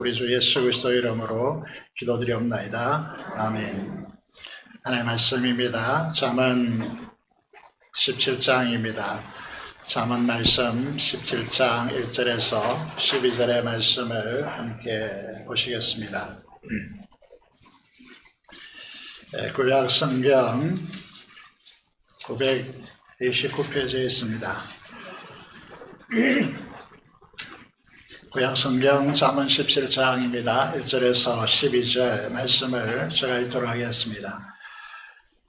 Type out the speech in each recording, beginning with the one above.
우리 주 예수 그리스도 이름으로 기도드리옵나이다. 아멘. 하나님의 말씀입니다. 잠언 17장입니다. 잠언 말씀 17장 1절에서 12절의 말씀을 함께 보시겠습니다. 구약 성경 929페이지에 있습니다. 구약 성경 잠언 17장입니다. 1절에서 12절 말씀을 제가 읽도록 하겠습니다.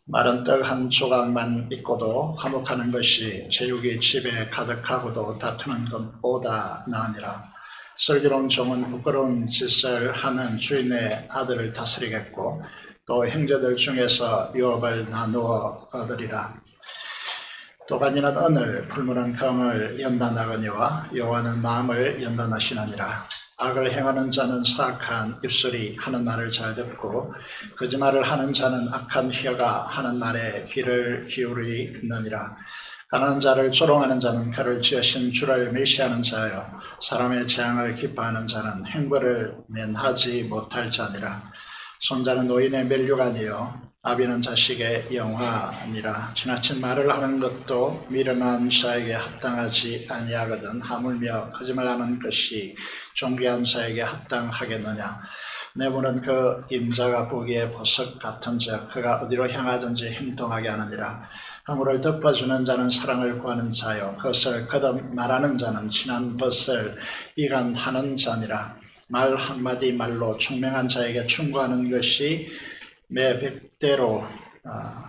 마른 떡 한 조각만 있고도 화목하는 것이 제육이 집에 가득하고도 다투는 것보다 나으니라. 슬기로운 종은 부끄러운 짓을 하는 주인의 아들을 다스리겠고 또 형제들 중에서 유업을 나누어 얻으리라. 도가니는 은을, 풀무는 금을 연단하거니와 여호와는 마음을 연단하시느니라. 악을 행하는 자는 사악한 입술이 하는 말을 잘 듣고 거짓말을 하는 자는 악한 혀가 하는 말에 귀를 기울이느니라. 가난한 자를 조롱하는 자는 그를 지으신 주를 멸시하는 자여, 사람의 재앙을 기뻐하는 자는 행벌을 면하지 못할 자니라. 손자는 노인의 멸류관이요 아비는 자식의 영화니라. 지나친 말을 하는 것도 미련한 자에게 합당하지 아니하거든 하물며 거짓말하는 것이 존귀한 자에게 합당하겠느냐. 내 문은 그 임자가 보기에 보석 같은즉 그가 어디로 향하든지 행동하게 하느니라. 허물을 덮어주는 자는 사랑을 구하는 자요 그것을 거듭 말하는 자는 친한 벗을 이간하는 자니라. 말 한마디 말로 총명한 자에게 충고하는 것이 매 100대로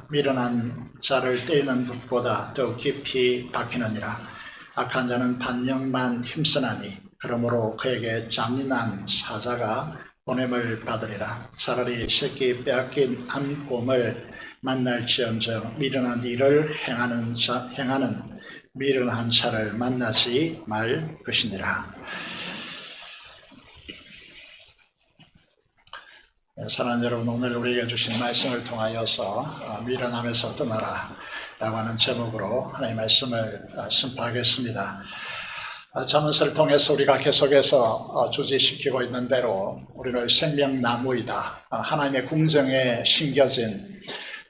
미련한 자를 때리는 것보다 더욱 깊이 박히느니라. 악한 자는 반역만 힘쓰나니 그러므로 그에게 잔인한 사자가 보냄을 받으리라. 차라리 새끼 빼앗긴 암곰을 만날지언정 미련한 일을 행하는 미련한 자를 만나지 말 것이니라. 사랑하는 여러분, 오늘 우리에게 주신 말씀을 통하여서 미련함에서 떠나라 라고 하는 제목으로 하나님의 말씀을 선포하겠습니다. 잠언서를 통해서 우리가 계속해서 주지시키고 있는 대로 우리는 생명나무이다. 하나님의 궁정에 심겨진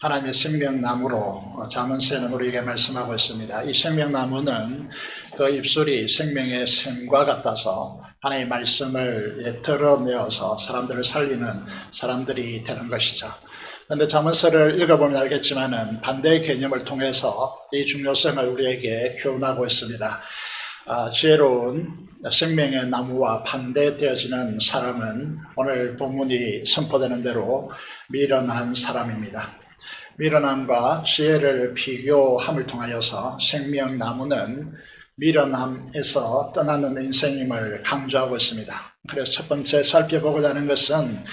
하나님의 생명나무로 잠언서에는 우리에게 말씀하고 있습니다. 이 생명나무는 그 잎술이 생명의 샘과 같아서 하나님의 말씀을 드러내어서 사람들을 살리는 사람들이 되는 것이죠. 그런데 잠언서를 읽어보면 알겠지만은 반대의 개념을 통해서 이 중요성을 우리에게 교훈하고 있습니다. 지혜로운 생명의 나무와 반대되어지는 사람은 오늘 본문이 선포되는 대로 미련한 사람입니다. 미련함과 지혜를 비교함을 통하여서 생명나무는 미련함에서 떠나는 인생임을 강조하고 있습니다. 그래서 첫 번째 살펴보고자 하는 것은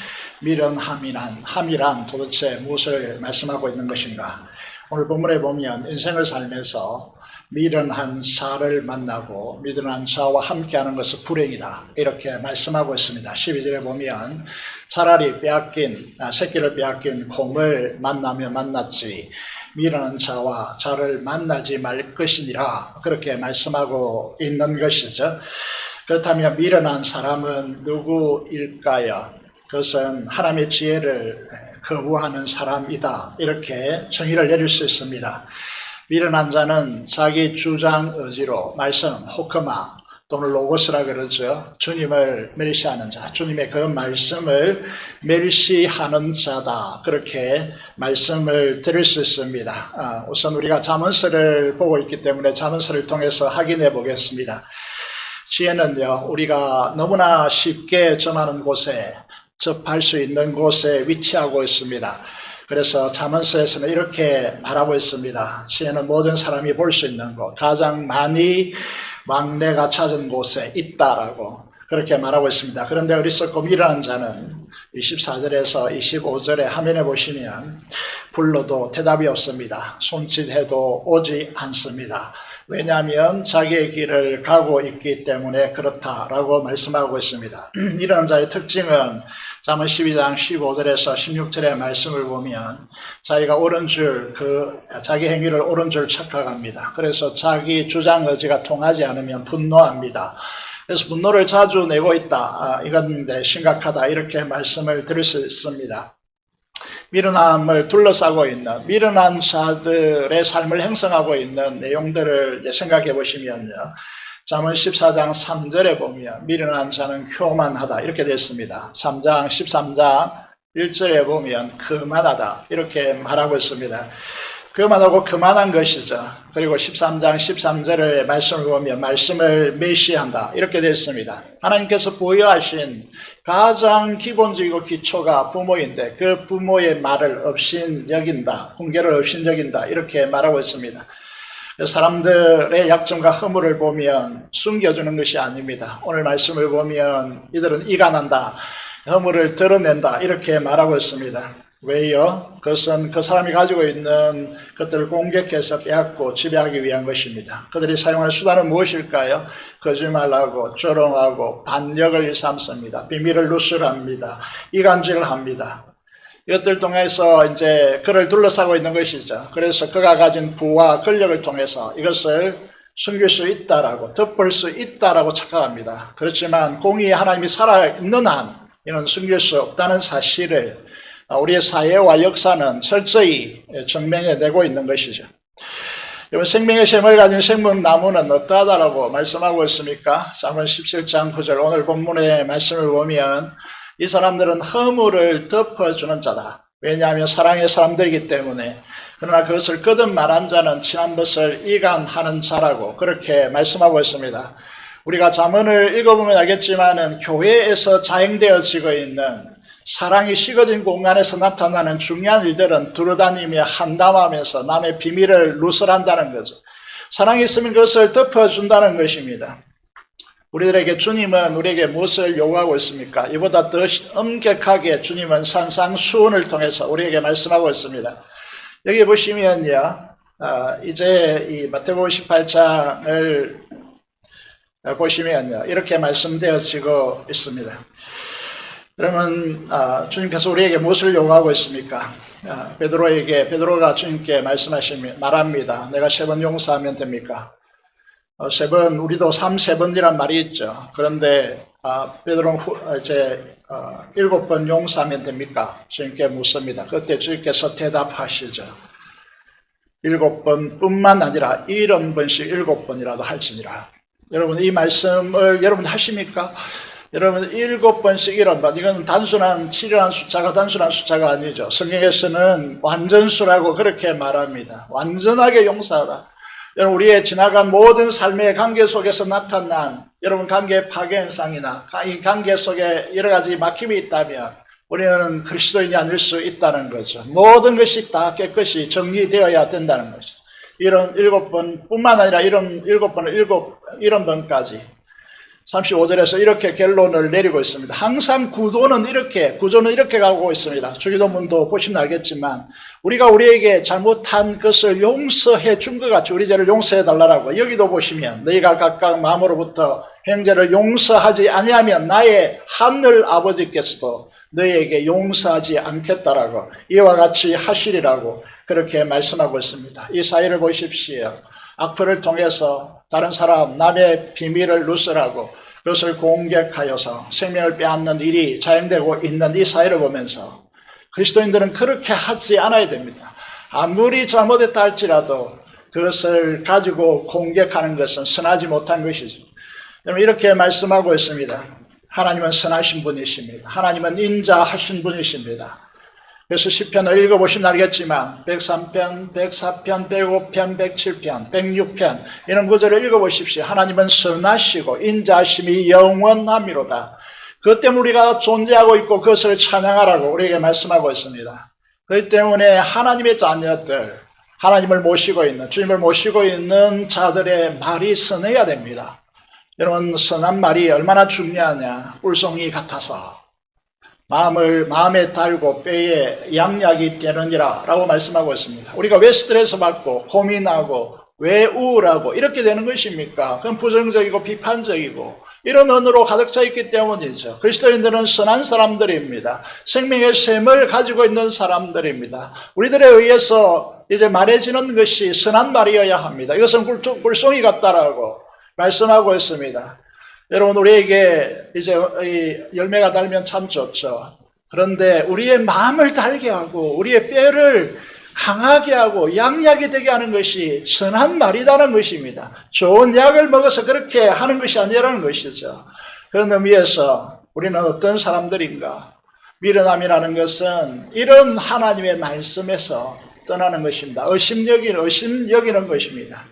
미련함이란 도대체 무엇을 말씀하고 있는 것인가. 오늘 본문에 보면 인생을 살면서 미련한 자를 만나고 미련한 자와 함께하는 것은 불행이다 이렇게 말씀하고 있습니다. 12절에 보면 차라리 새끼를 빼앗긴 곰을 만나며 만났지 미련한 자를 만나지 말 것이니라 그렇게 말씀하고 있는 것이죠. 그렇다면 미련한 사람은 누구일까요? 그것은 하나님의 지혜를 거부하는 사람이다 이렇게 정의를 내릴 수 있습니다. 미련한 자는 자기 주장 의지로 말씀, 호크마 또는 로고스라 그러죠. 주님을 멸시하는 자, 주님의 그 말씀을 멸시하는 자다. 그렇게 말씀을 드릴 수 있습니다. 우선 우리가 잠언서를 보고 있기 때문에 잠언서를 통해서 확인해 보겠습니다. 지혜는요, 우리가 너무나 쉽게 접할 수 있는 곳에 위치하고 있습니다. 그래서 잠언서에서는 이렇게 말하고 있습니다. 지혜는 모든 사람이 볼 수 있는 곳, 가장 많이 왕래가 찾은 곳에 있다라고 그렇게 말하고 있습니다. 그런데 어리석고 미련한 자는 24절에서 25절에 화면에 보시면 불러도 대답이 없습니다. 손짓해도 오지 않습니다. 왜냐하면 자기의 길을 가고 있기 때문에 그렇다라고 말씀하고 있습니다. 이런 자의 특징은 잠언 12장 15절에서 16절의 말씀을 보면 자기가 자기 행위를 옳은 줄 착각합니다. 그래서 자기 주장 의지가 통하지 않으면 분노합니다. 그래서 분노를 자주 내고 있다. 이건 심각하다. 이렇게 말씀을 드릴 수 있습니다. 미련함을 둘러싸고 있는 미련한 자들의 삶을 형성하고 있는 내용들을 생각해 보시면요. 잠언 14장 3절에 보면 미련한 자는 교만하다 이렇게 됐습니다. 3장 13장 1절에 보면 그만하다 이렇게 말하고 있습니다. 그만하고 그만한 것이죠. 그리고 13장 13절의 말씀을 보면 말씀을 멸시한다 이렇게 됐습니다. 하나님께서 부여하신 가장 기본적이고 기초가 부모인데 그 부모의 말을 업신여긴다, 훈계를 업신여긴다 이렇게 말하고 있습니다. 사람들의 약점과 허물을 보면 숨겨주는 것이 아닙니다. 오늘 말씀을 보면 이들은 이간한다, 허물을 드러낸다 이렇게 말하고 있습니다. 왜요? 그것은 그 사람이 가지고 있는 것들을 공격해서 빼앗고 지배하기 위한 것입니다. 그들이 사용하는 수단은 무엇일까요? 거짓말하고 조롱하고 반역을 일삼습니다. 비밀을 누설합니다. 이간질을 합니다. 이것들 통해서 이제 그를 둘러싸고 있는 것이죠. 그래서 그가 가진 부와 권력을 통해서 이것을 숨길 수 있다라고, 덮을 수 있다라고 착각합니다. 그렇지만 공의의 하나님이 살아있는 한 이는 숨길 수 없다는 사실을 우리의 사회와 역사는 철저히 증명해내고 있는 것이죠. 여러분, 생명의 샘을 가진 생명나무는 어떠하다라고 말씀하고 있습니까? 잠언 17장 9절 오늘 본문의 말씀을 보면 이 사람들은 허물을 덮어주는 자다. 왜냐하면 사랑의 사람들이기 때문에. 그러나 그것을 거듭 말한 자는 친한 것을 이간하는 자라고 그렇게 말씀하고 있습니다. 우리가 잠언을 읽어보면 알겠지만은 교회에서 자행되어지고 있는 사랑이 식어진 공간에서 나타나는 중요한 일들은 두루다니며 한담하면서 남의 비밀을 누설한다는 거죠. 사랑이 있으면 그것을 덮어준다는 것입니다. 우리들에게 주님은 우리에게 무엇을 요구하고 있습니까? 이보다 더 엄격하게 주님은 산상수훈을 통해서 우리에게 말씀하고 있습니다. 여기 보시면요, 이제 이 마태복음 18장을 보시면요, 이렇게 말씀되어지고 있습니다. 그러면 주님께서 우리에게 무엇을 요구하고 있습니까? 베드로가 주님께 말합니다. 내가 3번 용서하면 됩니까? 3번, 우리도 3번이란 말이 있죠. 그런데 베드로는 이제 7번 용서하면 됩니까? 주님께 묻습니다. 그때 주님께서 대답하시죠. 7번 뿐만 아니라 70번씩 7번이라도 할지니라. 여러분, 이 말씀을 여러분 하십니까? 여러분, 7번씩 7번, 이건 단순한 7이라는 숫자가 단순한 숫자가 아니죠. 성경에서는 완전수라고 그렇게 말합니다. 완전하게 용서하다. 여러분, 우리의 지나간 모든 삶의 관계 속에서 나타난 여러분 관계 파괴현상이나 이 관계 속에 여러 가지 막힘이 있다면 우리는 그리스도인이 아닐 수 있다는 거죠. 모든 것이 다 깨끗이 정리되어야 된다는 것이죠. 이런 7번 뿐만 아니라 이런 7번을 70번까지 35절에서 이렇게 결론을 내리고 있습니다. 항상 구조는 이렇게 가고 있습니다. 주기도문도 보시면 알겠지만 우리가 우리에게 잘못한 것을 용서해 준 것 같이 우리 죄를 용서해 달라고. 여기도 보시면 너희가 각각 마음으로부터 행죄를 용서하지 아니하면 나의 하늘 아버지께서도 너희에게 용서하지 않겠다라고 이와 같이 하시리라고 그렇게 말씀하고 있습니다. 이 사회를 보십시오. 악플을 통해서 다른 사람, 남의 비밀을 누설하고 그것을 공격하여서 생명을 빼앗는 일이 자행되고 있는 이 사회를 보면서 그리스도인들은 그렇게 하지 않아야 됩니다. 아무리 잘못했다 할지라도 그것을 가지고 공격하는 것은 선하지 못한 것이죠. 여러분, 이렇게 말씀하고 있습니다. 하나님은 선하신 분이십니다. 하나님은 인자하신 분이십니다. 그래서 시편을 읽어보시면 알겠지만 103편, 104편, 105편, 107편, 106편 이런 구절을 읽어보십시오. 하나님은 선하시고 인자하심이 영원함이로다. 그것 때문에 우리가 존재하고 있고 그것을 찬양하라고 우리에게 말씀하고 있습니다. 그렇기 때문에 하나님의 자녀들, 하나님을 모시고 있는, 주님을 모시고 있는 자들의 말이 선해야 됩니다. 여러분, 선한 말이 얼마나 중요하냐. 꿀송이 같아서 마음에 달고 뼈에 양약이 되느니라 라고 말씀하고 있습니다. 우리가 왜 스트레스 받고 고민하고 왜 우울하고 이렇게 되는 것입니까? 그건 부정적이고 비판적이고 이런 언어로 가득 차 있기 때문이죠. 그리스도인들은 선한 사람들입니다. 생명의 샘을 가지고 있는 사람들입니다. 우리들에 의해서 이제 말해지는 것이 선한 말이어야 합니다. 이것은 꿀송이 같다라고 말씀하고 있습니다. 여러분, 우리에게 이제 이 열매가 달면 참 좋죠. 그런데 우리의 마음을 달게 하고 우리의 뼈를 강하게 하고 양약이 되게 하는 것이 선한 말이라는 것입니다. 좋은 약을 먹어서 그렇게 하는 것이 아니라는 것이죠. 그런 의미에서 우리는 어떤 사람들인가? 미련함이라는 것은 이런 하나님의 말씀에서 떠나는 것입니다. 의심 여기는 것입니다.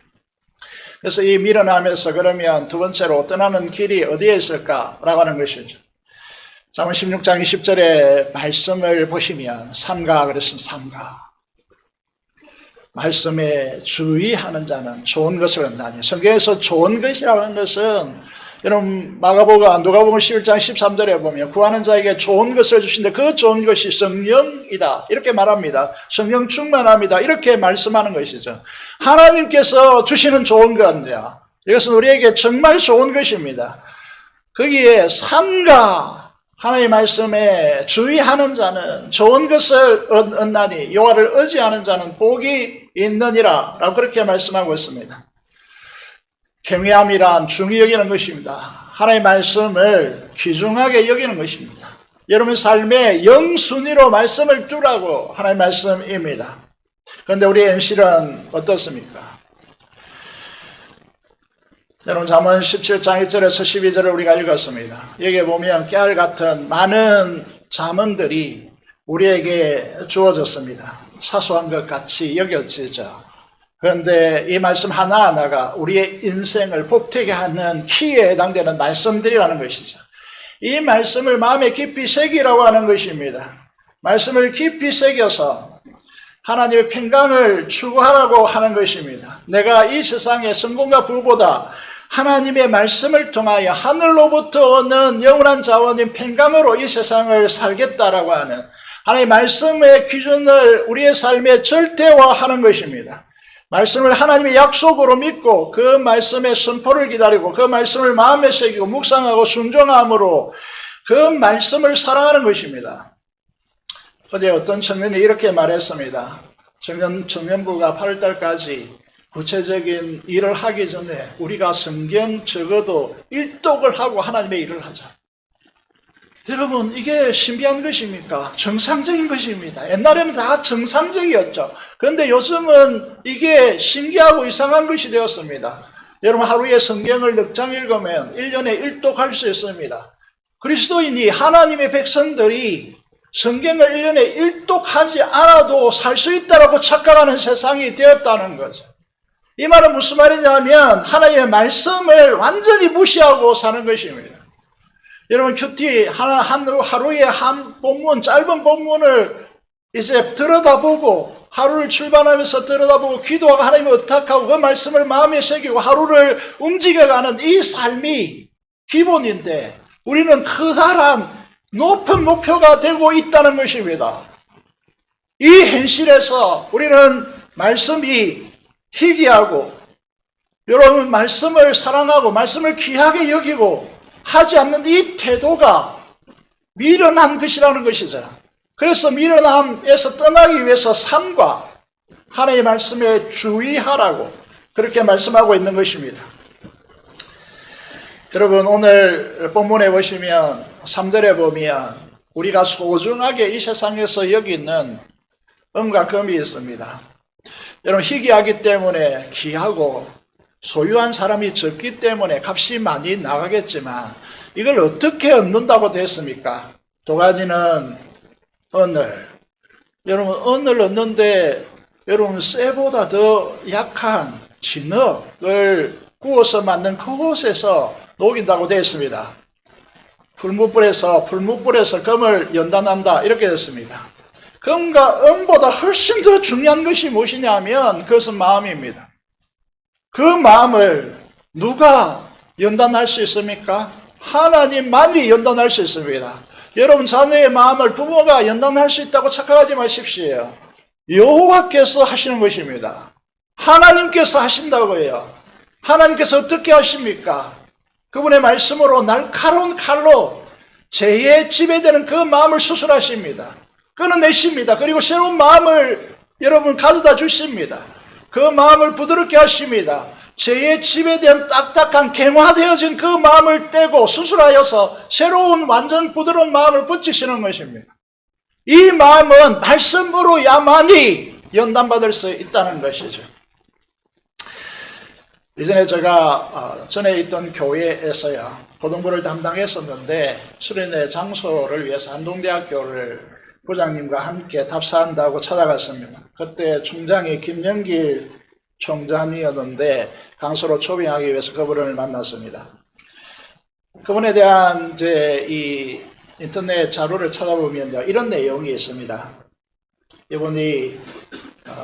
그래서 이 미련함에서 그러면 두 번째로 떠나는 길이 어디에 있을까라고 하는 것이죠. 잠언 16장 20절의 말씀을 보시면 삼가 그랬습니다. 삼가. 말씀에 주의하는 자는 좋은 것을 얻나니. 성경에서 좋은 것이라고 하는 것은 여러분 누가복음 11장 13절에 보면 구하는 자에게 좋은 것을 주신데 그 좋은 것이 성령이다 이렇게 말합니다. 성령 충만합니다 이렇게 말씀하는 것이죠. 하나님께서 주시는 좋은 것이냐, 이것은 우리에게 정말 좋은 것입니다. 거기에 삼가 하나님의 말씀에 주의하는 자는 좋은 것을 얻나니 여호와를 의지하는 자는 복이 있느니라 라고 그렇게 말씀하고 있습니다. 경외함이란 중히 여기는 것입니다. 하나님의 말씀을 귀중하게 여기는 것입니다. 여러분 삶의 영순위로 말씀을 두라고 하나님의 말씀입니다. 그런데 우리의 현실은 어떻습니까? 여러분 잠언 17장 1절에서 12절을 우리가 읽었습니다. 여기에 보면 깨알 같은 많은 잠언들이 우리에게 주어졌습니다. 사소한 것 같이 여겨지죠. 그런데 이 말씀 하나하나가 우리의 인생을 복되게 하는 키에 해당되는 말씀들이라는 것이죠. 이 말씀을 마음에 깊이 새기라고 하는 것입니다. 말씀을 깊이 새겨서 하나님의 평강을 추구하라고 하는 것입니다. 내가 이 세상의 성공과 부보다 하나님의 말씀을 통하여 하늘로부터 오는 영원한 자원인 평강으로 이 세상을 살겠다라고 하는 하나님의 말씀의 기준을 우리의 삶에 절대화하는 것입니다. 말씀을 하나님의 약속으로 믿고 그 말씀의 선포를 기다리고 그 말씀을 마음에 새기고 묵상하고 순종함으로 그 말씀을 사랑하는 것입니다. 어제 어떤 청년이 이렇게 말했습니다. 청년부가 8월달까지 구체적인 일을 하기 전에 우리가 성경 적어도 1독을 하고 하나님의 일을 하자. 여러분 이게 신비한 것입니까? 정상적인 것입니다. 옛날에는 다 정상적이었죠. 그런데 요즘은 이게 신기하고 이상한 것이 되었습니다. 여러분 하루에 성경을 넉 장 읽으면 1년에 1독 할 수 있습니다. 그리스도인이 하나님의 백성들이 성경을 1년에 1독 하지 않아도 살 수 있다고 착각하는 세상이 되었다는 거죠. 이 말은 무슨 말이냐면 하나님의 말씀을 완전히 무시하고 사는 것입니다. 여러분 큐티 하루에 한 본문, 짧은 본문을 이제 들여다보고 하루를 출발하면서 들여다보고 기도하고 하나님을 의탁하고 그 말씀을 마음에 새기고 하루를 움직여가는 이 삶이 기본인데 우리는 커다란 높은 목표가 되고 있다는 것입니다. 이 현실에서 우리는 말씀이 희귀하고 여러분 말씀을 사랑하고 말씀을 귀하게 여기고 하지 않는 이 태도가 미련한 것이라는 것이죠. 그래서 미련함에서 떠나기 위해서 삶과 하나님의 말씀에 주의하라고 그렇게 말씀하고 있는 것입니다. 여러분 오늘 본문에 보시면 3절에 보면 우리가 소중하게 이 세상에서 여기는 은과 금이 있습니다. 여러분 희귀하기 때문에 귀하고 소유한 사람이 적기 때문에 값이 많이 나가겠지만 이걸 어떻게 얻는다고 됐습니까? 두 가지는 언을. 여러분 언을 얻는데 여러분 쇠보다 더 약한 진흙을 구워서 만든 그곳에서 녹인다고 되어 있습니다. 풀무불에서 금을 연단한다 이렇게 됐습니다. 금과 은보다 훨씬 더 중요한 것이 무엇이냐면 그것은 마음입니다. 그 마음을 누가 연단할 수 있습니까? 하나님만이 연단할 수 있습니다. 여러분 자녀의 마음을 부모가 연단할 수 있다고 착각하지 마십시오. 여호와께서 하시는 것입니다. 하나님께서 하신다고요. 하나님께서 어떻게 하십니까? 그분의 말씀으로 날카로운 칼로 죄에 지배되는 그 마음을 수술하십니다. 끊어내십니다. 그리고 새로운 마음을 여러분 가져다 주십니다. 그 마음을 부드럽게 하십니다. 죄의 집에 대한 딱딱한 갱화되어진 그 마음을 떼고 수술하여서 새로운 완전 부드러운 마음을 붙이시는 것입니다. 이 마음은 말씀으로야만이 연단받을 수 있다는 것이죠. 이전에 제가 전에 있던 교회에서요, 고등부를 담당했었는데 수련회 장소를 위해서 한동대학교를 부장님과 함께 답사한다고 찾아갔습니다. 그때 총장이 김영길 총장이었는데 강서로 초빙하기 위해서 그분을 만났습니다. 그분에 대한 이 인터넷 자료를 찾아보면 이런 내용이 있습니다. 이분이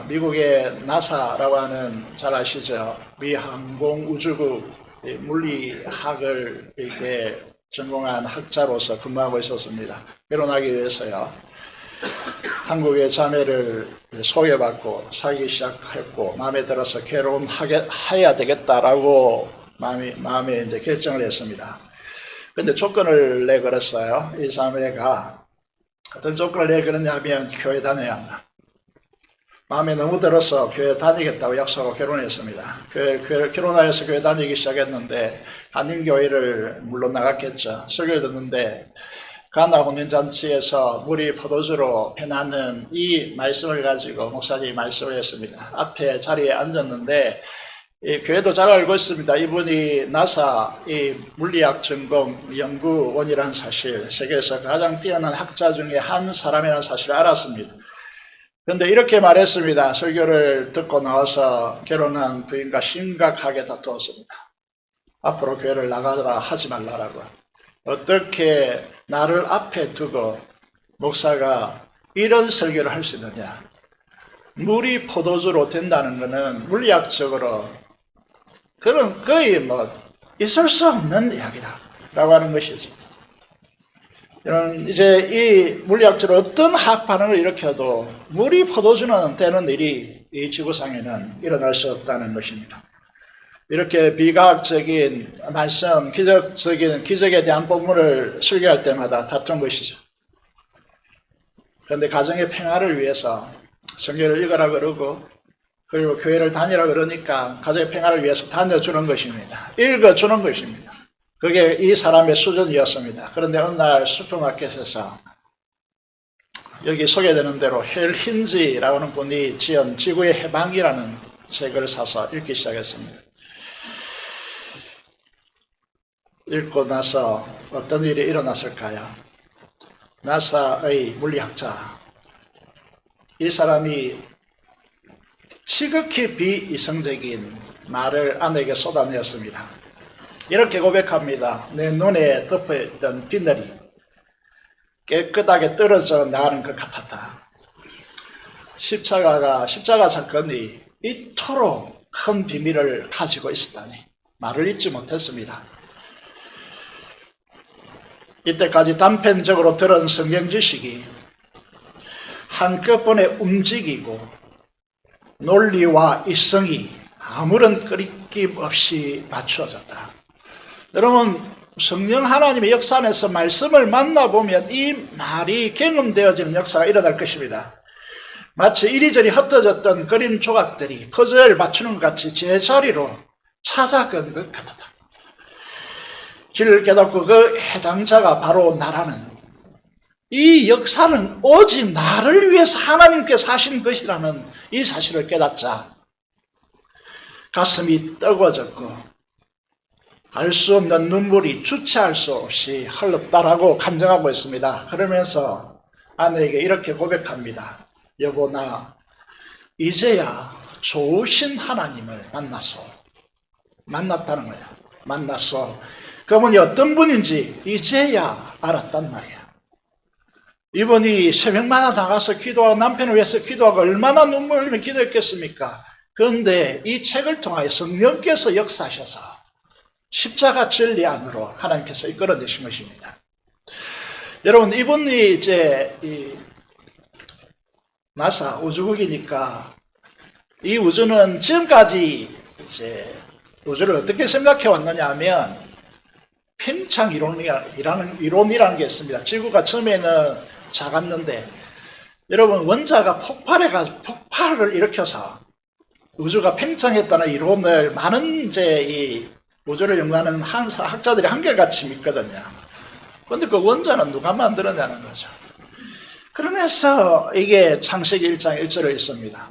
미국의 나사라고 하는, 잘 아시죠? 미 항공우주국 물리학을 이렇게 전공한 학자로서 근무하고 있었습니다. 결혼하기 위해서요, 한국의 자매를 소개받고 사귀기 시작했고 마음에 들어서 결혼해야 되겠다라고 마음에 이제 결정을 했습니다. 근데 조건을 내걸었어요. 이 자매가 어떤 조건을 내걸었냐면 교회 다녀야 한다. 마음에 너무 들어서 교회 다니겠다고 약속하고 결혼했습니다. 결혼하여서 교회 다니기 시작했는데 한인교회를 물론 나갔겠죠. 설교를 듣는데 가나 혼인잔치에서 물이 포도주로 변하는 이 말씀을 가지고 목사님이 말씀을 했습니다. 앞에 자리에 앉았는데 이 교회도 잘 알고 있습니다. 이분이 나사 이 물리학 전공 연구원이라는 사실, 세계에서 가장 뛰어난 학자 중에 한 사람이라는 사실을 알았습니다. 그런데 이렇게 말했습니다. 설교를 듣고 나와서 결혼한 부인과 심각하게 다투었습니다. 앞으로 교회를 나가라 하지 말라라고. 어떻게 나를 앞에 두고 목사가 이런 설교를 할 수 있느냐. 물이 포도주로 된다는 것은 물리학적으로 그런 거의 있을 수 없는 이야기다 라고 하는 것이죠. 이제 이 물리학적으로 어떤 화학 반응을 일으켜도 물이 포도주는 되는 일이 이 지구상에는 일어날 수 없다는 것입니다. 이렇게 비과학적인 말씀, 기적에 대한 본문을 설교할 때마다 다툰 것이죠. 그런데 가정의 평화를 위해서 성경을 읽으라 그러고 그리고 교회를 다니라 그러니까 가정의 평화를 위해서 다녀주는 것입니다. 읽어주는 것입니다. 그게 이 사람의 수준이었습니다. 그런데 어느 날 슈퍼마켓에서 여기 소개되는 대로 헬 힌지라고 하는 분이 지은 지구의 해방이라는 책을 사서 읽기 시작했습니다. 읽고 나서 어떤 일이 일어났을까요? 나사의 물리학자, 이 사람이 지극히 비이성적인 말을 아내에게 쏟아내었습니다. 이렇게 고백합니다. 내 눈에 덮여있던 비늘이 깨끗하게 떨어져 나가는 것 같았다. 십자가 사건이 이토록 큰 비밀을 가지고 있었다니 말을 잊지 못했습니다. 이때까지 단편적으로 들은 성경 지식이 한꺼번에 움직이고 논리와 이성이 아무런 끄리낌 없이 맞추어졌다. 여러분, 성령 하나님의 역사 안에서 말씀을 만나보면 이 말이 경험되어지는 역사가 일어날 것입니다. 마치 이리저리 흩어졌던 그림 조각들이 퍼즐을 맞추는 것 같이 제자리로 찾아간 것 같았다. 길을 깨닫고 그 해당자가 바로 나라는, 이 역사는 오직 나를 위해서 하나님께서 하신 것이라는 이 사실을 깨닫자 가슴이 뜨거워졌고 알 수 없는 눈물이 주체할 수 없이 흘렀다라고 간증하고 있습니다. 그러면서 아내에게 이렇게 고백합니다. 여보, 나 이제야 좋으신 하나님을 만났다는 거야. 만났어. 그분이 어떤 분인지 이제야 알았단 말이야. 이분이 새벽마다 나가서 기도하고 남편을 위해서 기도하고 얼마나 눈물 흘리며 기도했겠습니까? 그런데 이 책을 통하여 성령께서 역사하셔서 십자가 진리 안으로 하나님께서 이끌어내신 것입니다. 여러분, 이분이 이제 나사 우주국이니까 이 우주는 지금까지 이제 우주를 어떻게 생각해 왔느냐 하면 팽창 이론이라는 게 있습니다. 지구가 처음에는 작았는데 여러분, 원자가 폭발을 일으켜서 우주가 팽창했다는 이론을 많은 이 우주를 연구하는 학자들이 한결같이 믿거든요. 그런데 그 원자는 누가 만들었냐는 거죠. 그러면서 이게 창세기 1장 1절에 있습니다.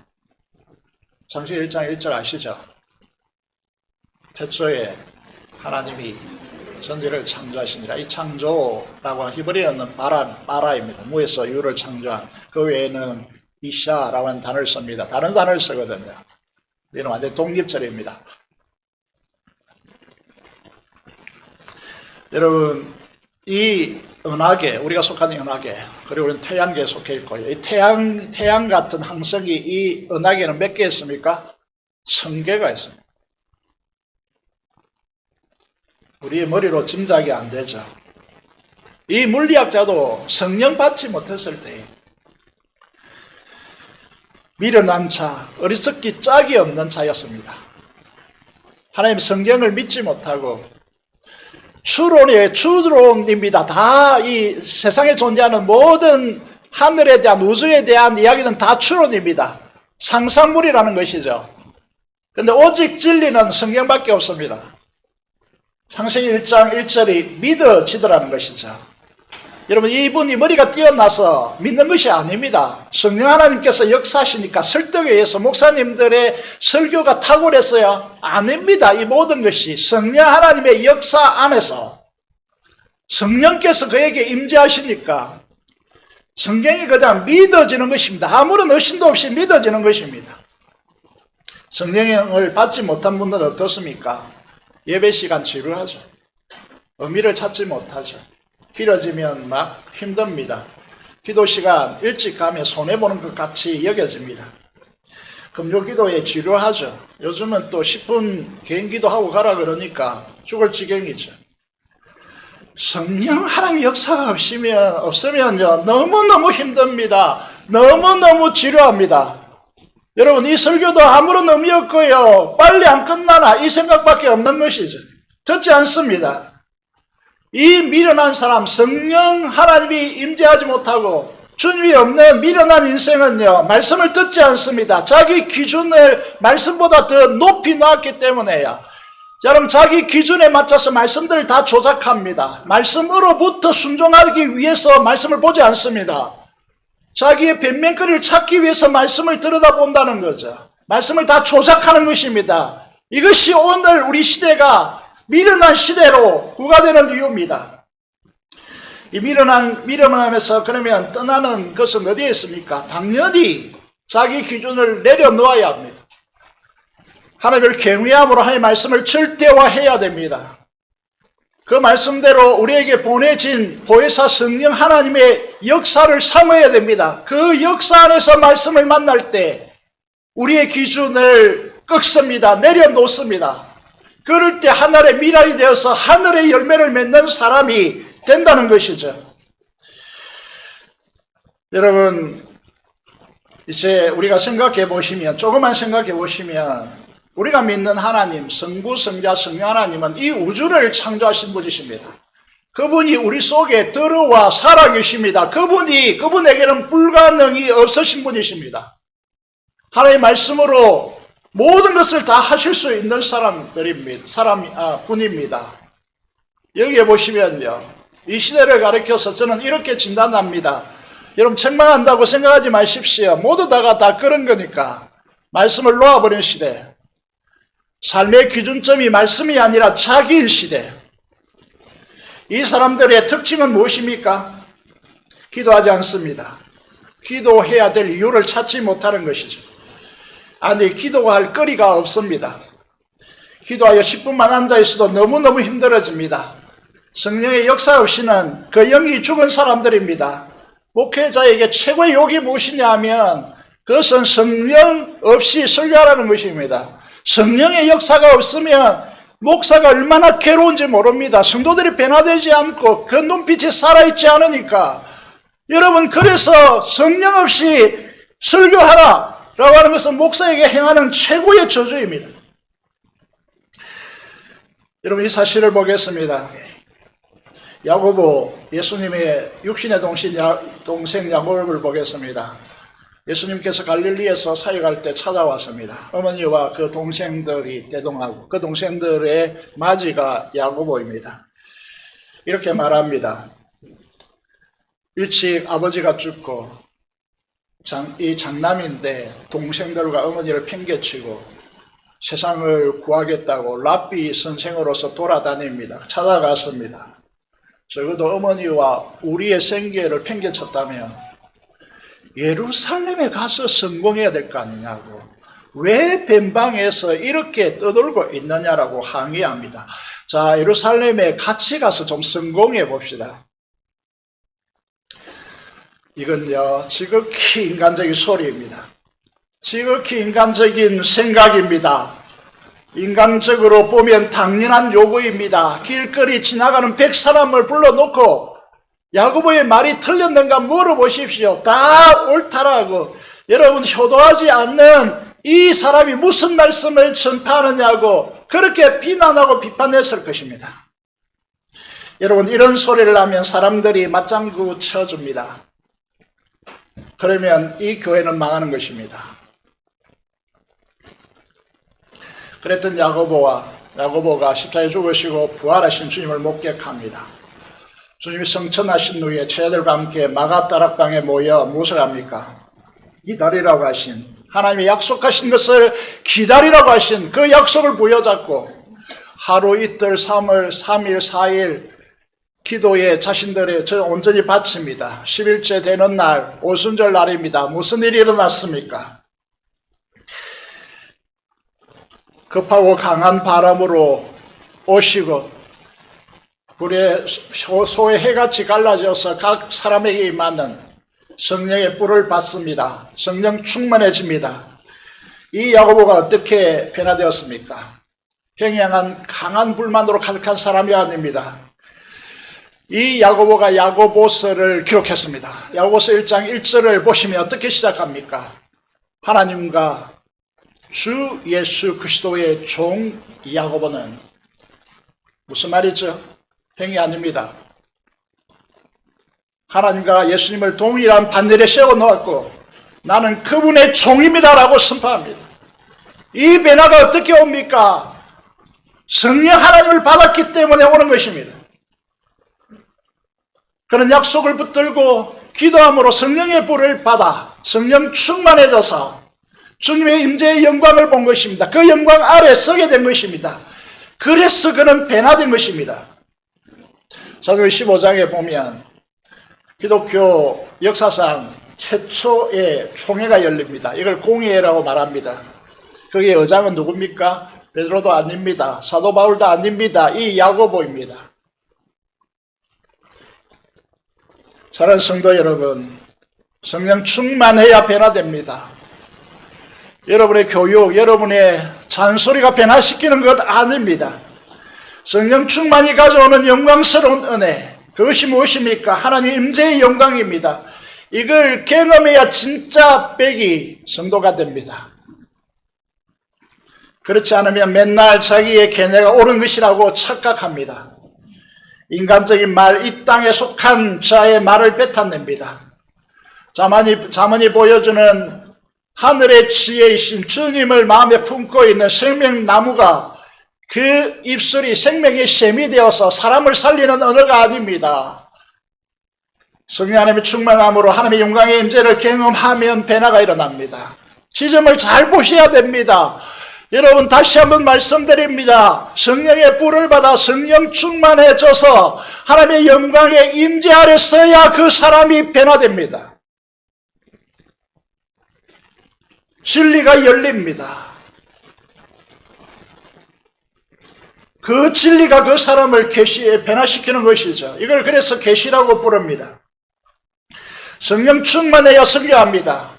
창세기 1장 1절 아시죠? 태초에 하나님이 전지를 창조하시니라. 이 창조라고 하는 히브리어는 바라입니다. 무에서 유를 창조한. 그 외에는 이샤라고 하는 단어를 씁니다. 다른 단어를 쓰거든요. 이는 완전히 독립절입니다. 여러분, 이 은하계, 우리가 속하는 은하계, 그리고 우리는 태양계에 속해 있고요. 이 태양 같은 항성이 이 은하계는 몇 개 있습니까? 1000개가 있습니다. 우리의 머리로 짐작이 안 되죠. 이 물리학자도 성령 받지 못했을 때 미련한 자, 어리석기 짝이 없는 자였습니다. 하나님 성경을 믿지 못하고 추론입니다. 다 이 세상에 존재하는 모든 하늘에 대한 우주에 대한 이야기는 다 추론입니다. 상상물이라는 것이죠. 그런데 오직 진리는 성경밖에 없습니다. 창세기 1장 1절이 믿어지더라는 것이죠. 여러분, 이분이 머리가 뛰어나서 믿는 것이 아닙니다. 성령 하나님께서 역사하시니까 설득에 의해서 목사님들의 설교가 탁월했어요. 아닙니다. 이 모든 것이 성령 하나님의 역사 안에서 성령께서 그에게 임재하시니까 성경이 그냥 믿어지는 것입니다. 아무런 의심도 없이 믿어지는 것입니다. 성령을 받지 못한 분들은 어떻습니까? 예배 시간 지루하죠. 의미를 찾지 못하죠. 길어지면 막 힘듭니다. 기도 시간 일찍 가면 손해보는 것 같이 여겨집니다. 금요 기도에 지루하죠. 요즘은 또 10분 개인 기도하고 가라 그러니까 죽을 지경이죠. 성령 하나님의 역사가 없으면요, 너무너무 힘듭니다. 너무너무 지루합니다. 여러분, 이 설교도 아무런 의미 없고요, 빨리 안 끝나나 이 생각밖에 없는 것이죠. 듣지 않습니다. 이 미련한 사람, 성령 하나님이 임재하지 못하고 주님이 없는 미련한 인생은요, 말씀을 듣지 않습니다. 자기 기준을 말씀보다 더 높이 놨기 때문에요. 여러분, 자기 기준에 맞춰서 말씀들을 다 조작합니다. 말씀으로부터 순종하기 위해서 말씀을 보지 않습니다. 자기의 변명거리를 찾기 위해서 말씀을 들여다본다는 거죠. 말씀을 다 조작하는 것입니다. 이것이 오늘 우리 시대가 미련한 시대로 구가되는 이유입니다. 이 미련함에서 그러면 떠나는 것은 어디에 있습니까? 당연히 자기 기준을 내려놓아야 합니다. 하나님을 경외함으로 하나님의 말씀을 절대화해야 됩니다. 그 말씀대로 우리에게 보내진 보혜사 성령 하나님의 역사를 삼아야 됩니다. 그 역사 안에서 말씀을 만날 때 우리의 기준을 꺾습니다. 내려놓습니다. 그럴 때 하늘의 미랄이 되어서 하늘의 열매를 맺는 사람이 된다는 것이죠. 여러분, 이제 우리가 생각해 보시면, 조금만 생각해 보시면, 우리가 믿는 하나님, 성부, 성자, 성령 하나님은 이 우주를 창조하신 분이십니다. 그분이 우리 속에 들어와 살아계십니다. 그분에게는 불가능이 없으신 분이십니다. 하나님의 말씀으로 모든 것을 다 하실 수 있는 분입니다. 여기에 보시면요, 이 시대를 가리켜서 저는 이렇게 진단합니다. 여러분, 책망한다고 생각하지 마십시오. 모두 다 그런 거니까. 말씀을 놓아버린 시대. 삶의 기준점이 말씀이 아니라 자기인 시대. 이 사람들의 특징은 무엇입니까? 기도하지 않습니다. 기도해야 될 이유를 찾지 못하는 것이죠. 아니, 기도할 거리가 없습니다. 기도하여 10분만 앉아있어도 너무너무 힘들어집니다. 성령의 역사 없이는 그 영이 죽은 사람들입니다. 목회자에게 최고의 욕이 무엇이냐 하면 그것은 성령 없이 설교하라는 것입니다. 성령의 역사가 없으면 목사가 얼마나 괴로운지 모릅니다. 성도들이 변화되지 않고 그 눈빛이 살아있지 않으니까. 여러분, 그래서 성령 없이 설교하라 라고 하는 것은 목사에게 행하는 최고의 저주입니다. 여러분, 이 사실을 보겠습니다. 야고보, 예수님의 육신의 동생 야고보를 보겠습니다. 예수님께서 갈릴리에서 사역할 때 찾아왔습니다. 어머니와 그 동생들이 대동하고 그 동생들의 맞이가 야고보입니다. 이렇게 말합니다. 일찍 아버지가 죽고 이 장남인데 동생들과 어머니를 팽개치고 세상을 구하겠다고 랍비 선생으로서 돌아다닙니다. 찾아갔습니다. 적어도 어머니와 우리의 생계를 팽개쳤다면 예루살렘에 가서 성공해야 될 거 아니냐고, 왜 벤방에서 이렇게 떠돌고 있느냐라고 항의합니다. 자, 예루살렘에 같이 가서 좀 성공해 봅시다. 이건요, 지극히 인간적인 소리입니다. 지극히 인간적인 생각입니다. 인간적으로 보면 당연한 요구입니다. 길거리 지나가는 100사람을 불러놓고 야고보의 말이 틀렸는가 물어보십시오. 다 옳다라고. 여러분, 효도하지 않는 이 사람이 무슨 말씀을 전파하느냐고 그렇게 비난하고 비판했을 것입니다. 여러분, 이런 소리를 하면 사람들이 맞장구 쳐줍니다. 그러면 이 교회는 망하는 것입니다. 그랬던 야고보가 십자가에 죽으시고 부활하신 주님을 목격합니다. 주님이 성천하신 후에 제자들과 함께 마가다락방에 모여 무엇을 합니까? 기다리라고 하신, 하나님이 약속하신 것을 기다리라고 하신 그 약속을 부여잡고 하루 이틀 3일 4일 기도에 자신들의 온전히 바칩니다. 10일째 되는 날 오순절 날입니다. 무슨 일이 일어났습니까? 급하고 강한 바람으로 오시고 불에 소의 해같이 갈라져서 각 사람에게 임하는 성령의 뿔을 받습니다. 성령 충만해집니다. 이 야고보가 어떻게 변화되었습니까? 평양한 강한 불만으로 가득한 사람이 아닙니다. 이 야고보가 야고보서를 기록했습니다. 야고보서 1장 1절을 보시면 어떻게 시작합니까? 하나님과 주 예수 그리스도의 종 야고보는, 무슨 말이죠? 행위 아닙니다. 하나님과 예수님을 동일한 반열에 세워놓았고 나는 그분의 종입니다라고 선포합니다. 이 변화가 어떻게 옵니까? 성령 하나님을 받았기 때문에 오는 것입니다. 그런 약속을 붙들고 기도함으로 성령의 불을 받아 성령 충만해져서 주님의 임재의 영광을 본 것입니다. 그 영광 아래 서게 된 것입니다. 그래서 그는 변화된 것입니다. 사도행 15장에 보면 기독교 역사상 최초의 총회가 열립니다. 이걸 공회라고 말합니다. 거기에 의장은 누굽니까? 베드로도 아닙니다. 사도 바울도 아닙니다. 이 야고보입니다. 사랑하는 성도 여러분, 성령 충만해야 변화됩니다. 여러분의 교육, 여러분의 잔소리가 변화시키는 것 아닙니다. 성령 충만이 가져오는 영광스러운 은혜, 그것이 무엇입니까? 하나님의 임재의 영광입니다. 이걸 경험해야 진짜 백이 성도가 됩니다. 그렇지 않으면 맨날 자기의 견해가 옳은 것이라고 착각합니다. 인간적인 말, 이 땅에 속한 자의 말을 뱉어냅니다. 자문이 보여주는 하늘의 지혜이신 주님을 마음에 품고 있는 생명나무가 그 입술이 생명의 샘이 되어서 사람을 살리는 언어가 아닙니다. 성령 하나님의 충만함으로 하나님의 영광의 임재를 경험하면 변화가 일어납니다. 지점을 잘 보셔야 됩니다. 여러분, 다시 한번 말씀드립니다. 성령의 불을 받아 성령 충만해져서 하나님의 영광의 임재 아래 서야 그 사람이 변화됩니다. 진리가 열립니다. 그 진리가 그 사람을 계시에 변화시키는 것이죠. 이걸 그래서 계시라고 부릅니다. 성령 충만해야 설교합니다.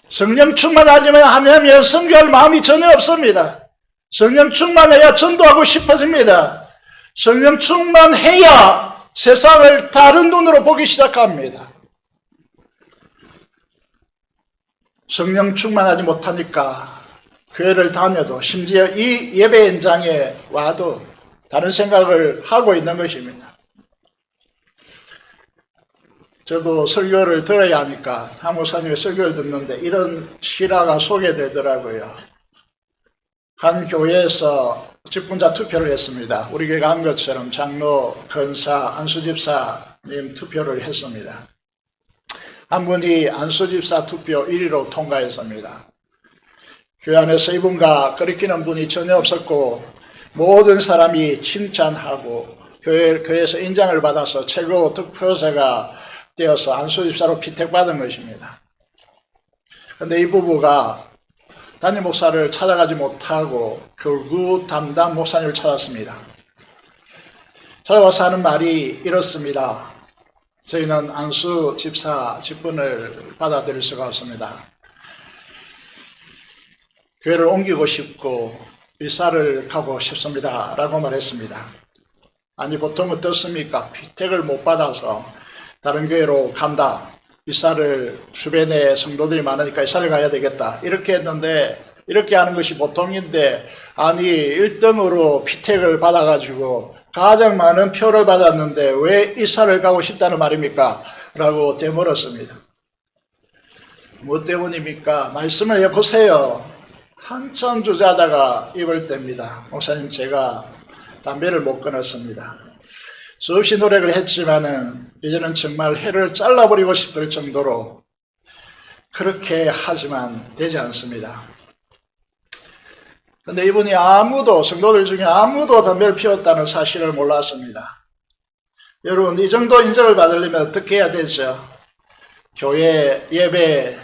성령 충만하지만 하면 선교할 마음이 전혀 없습니다. 성령 충만해야 전도하고 싶어집니다. 성령 충만해야 세상을 다른 눈으로 보기 시작합니다. 성령 충만하지 못하니까 교회를 다녀도 심지어 이 예배 현장에 와도 다른 생각을 하고 있는 것입니다. 저도 설교를 들어야 하니까 한 목사님의 설교를 듣는데 이런 실화가 소개되더라고요. 한 교회에서 직분자 투표를 했습니다. 우리 교회가 한 것처럼 장로, 권사, 안수집사님 투표를 했습니다. 한 분이 안수집사 투표 1위로 통과했습니다. 교회 안에서 이분과 거리키는 분이 전혀 없었고 모든 사람이 칭찬하고 교회에서 인정을 받아서 최고 득표자가 되어서 안수집사로 피택받은 것입니다. 그런데 이 부부가 담임 목사를 찾아가지 못하고 결국 담당 목사님을 찾았습니다. 찾아와서 하는 말이 이렇습니다. 저희는 안수 집사 직분을 받아들일 수가 없습니다. 교회를 옮기고 싶고 이사를 가고 싶습니다. 라고 말했습니다. 아니 보통 어떻습니까? 피택을 못 받아서 다른 교회로 간다. 이사를 주변에 성도들이 많으니까 이사를 가야 되겠다. 이렇게 했는데 이렇게 하는 것이 보통인데 아니 1등으로 피택을 받아가지고 가장 많은 표를 받았는데 왜 이사를 가고 싶다는 말입니까? 라고 되물었습니다. 뭐 때문입니까? 말씀을 해보세요. 한참 주저하다가 입을 뗍니다. 목사님 제가 담배를 못 끊었습니다. 수없이 노력을 했지만은 이제는 정말 해를 잘라버리고 싶을 정도로 그렇게 하지만 되지 않습니다. 그런데 이분이 성도들 중에 아무도 담배를 피웠다는 사실을 몰랐습니다. 여러분 이 정도 인정을 받으려면 어떻게 해야 되죠? 교회 예배,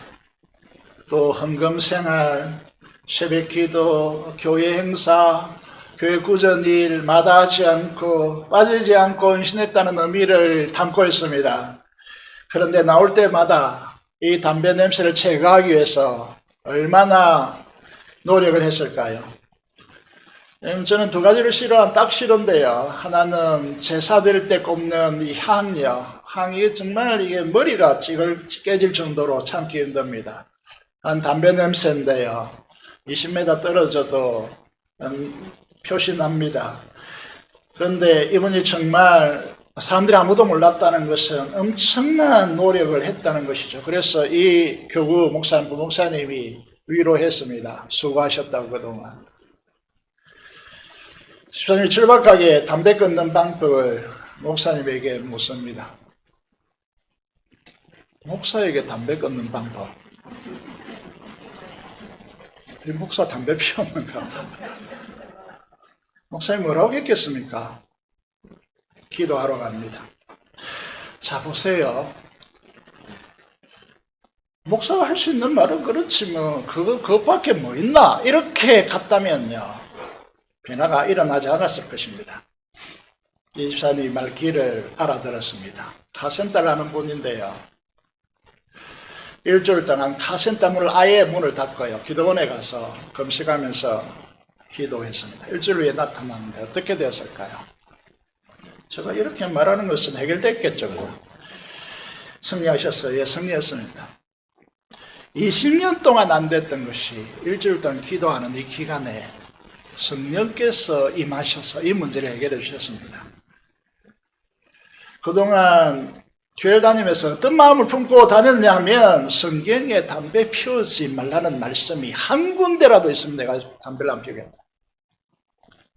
또 헌금생활, 새벽기도, 교회 행사, 교회 구전일 마다하지 않고 빠지지 않고 헌신했다는 의미를 담고 있습니다. 그런데 나올 때마다 이 담배 냄새를 제거하기 위해서 얼마나 노력을 했을까요? 저는 두 가지를 딱 싫은데요. 하나는 제사 드릴 때 꼽는 이 향이요. 향이 정말 이게 머리가 깨질 정도로 참기 힘듭니다. 한 담배 냄새인데요. 20m 떨어져도 표시납니다. 그런데 이분이 정말 사람들이 아무도 몰랐다는 것은 엄청난 노력을 했다는 것이죠. 그래서 이 교구 목사님이 위로했습니다. 수고하셨다고 그동안. 집사님이 절박하게 담배 끊는 방법을 목사님에게 묻습니다. 목사에게 담배 끊는 방법. 이 목사 담배 피웠는가? 목사님 뭐라고 했겠습니까? 기도하러 갑니다. 자 보세요. 목사가 할 수 있는 말은 그렇지 뭐 그것밖에 뭐 있나? 이렇게 갔다면요. 변화가 일어나지 않았을 것입니다. 이 집사님이 말귀를 알아들었습니다. 카센터라는 분인데요. 일주일 동안 카센터 문을 아예 문을 닫고요. 기도원에 가서 금식하면서 기도했습니다. 일주일 후에 나타났는데 어떻게 되었을까요? 제가 이렇게 말하는 것은 해결됐겠죠. 승리하셨어요. 예, 승리했습니다. 20년 동안 안 됐던 것이 일주일 동안 기도하는 이 기간에 성령께서 임하셔서 이 문제를 해결해 주셨습니다. 그동안 교회를 다니면서 어떤 마음을 품고 다녔냐 하면 성경에 담배 피우지 말라는 말씀이 한 군데라도 있으면 내가 담배를 안 피우겠다.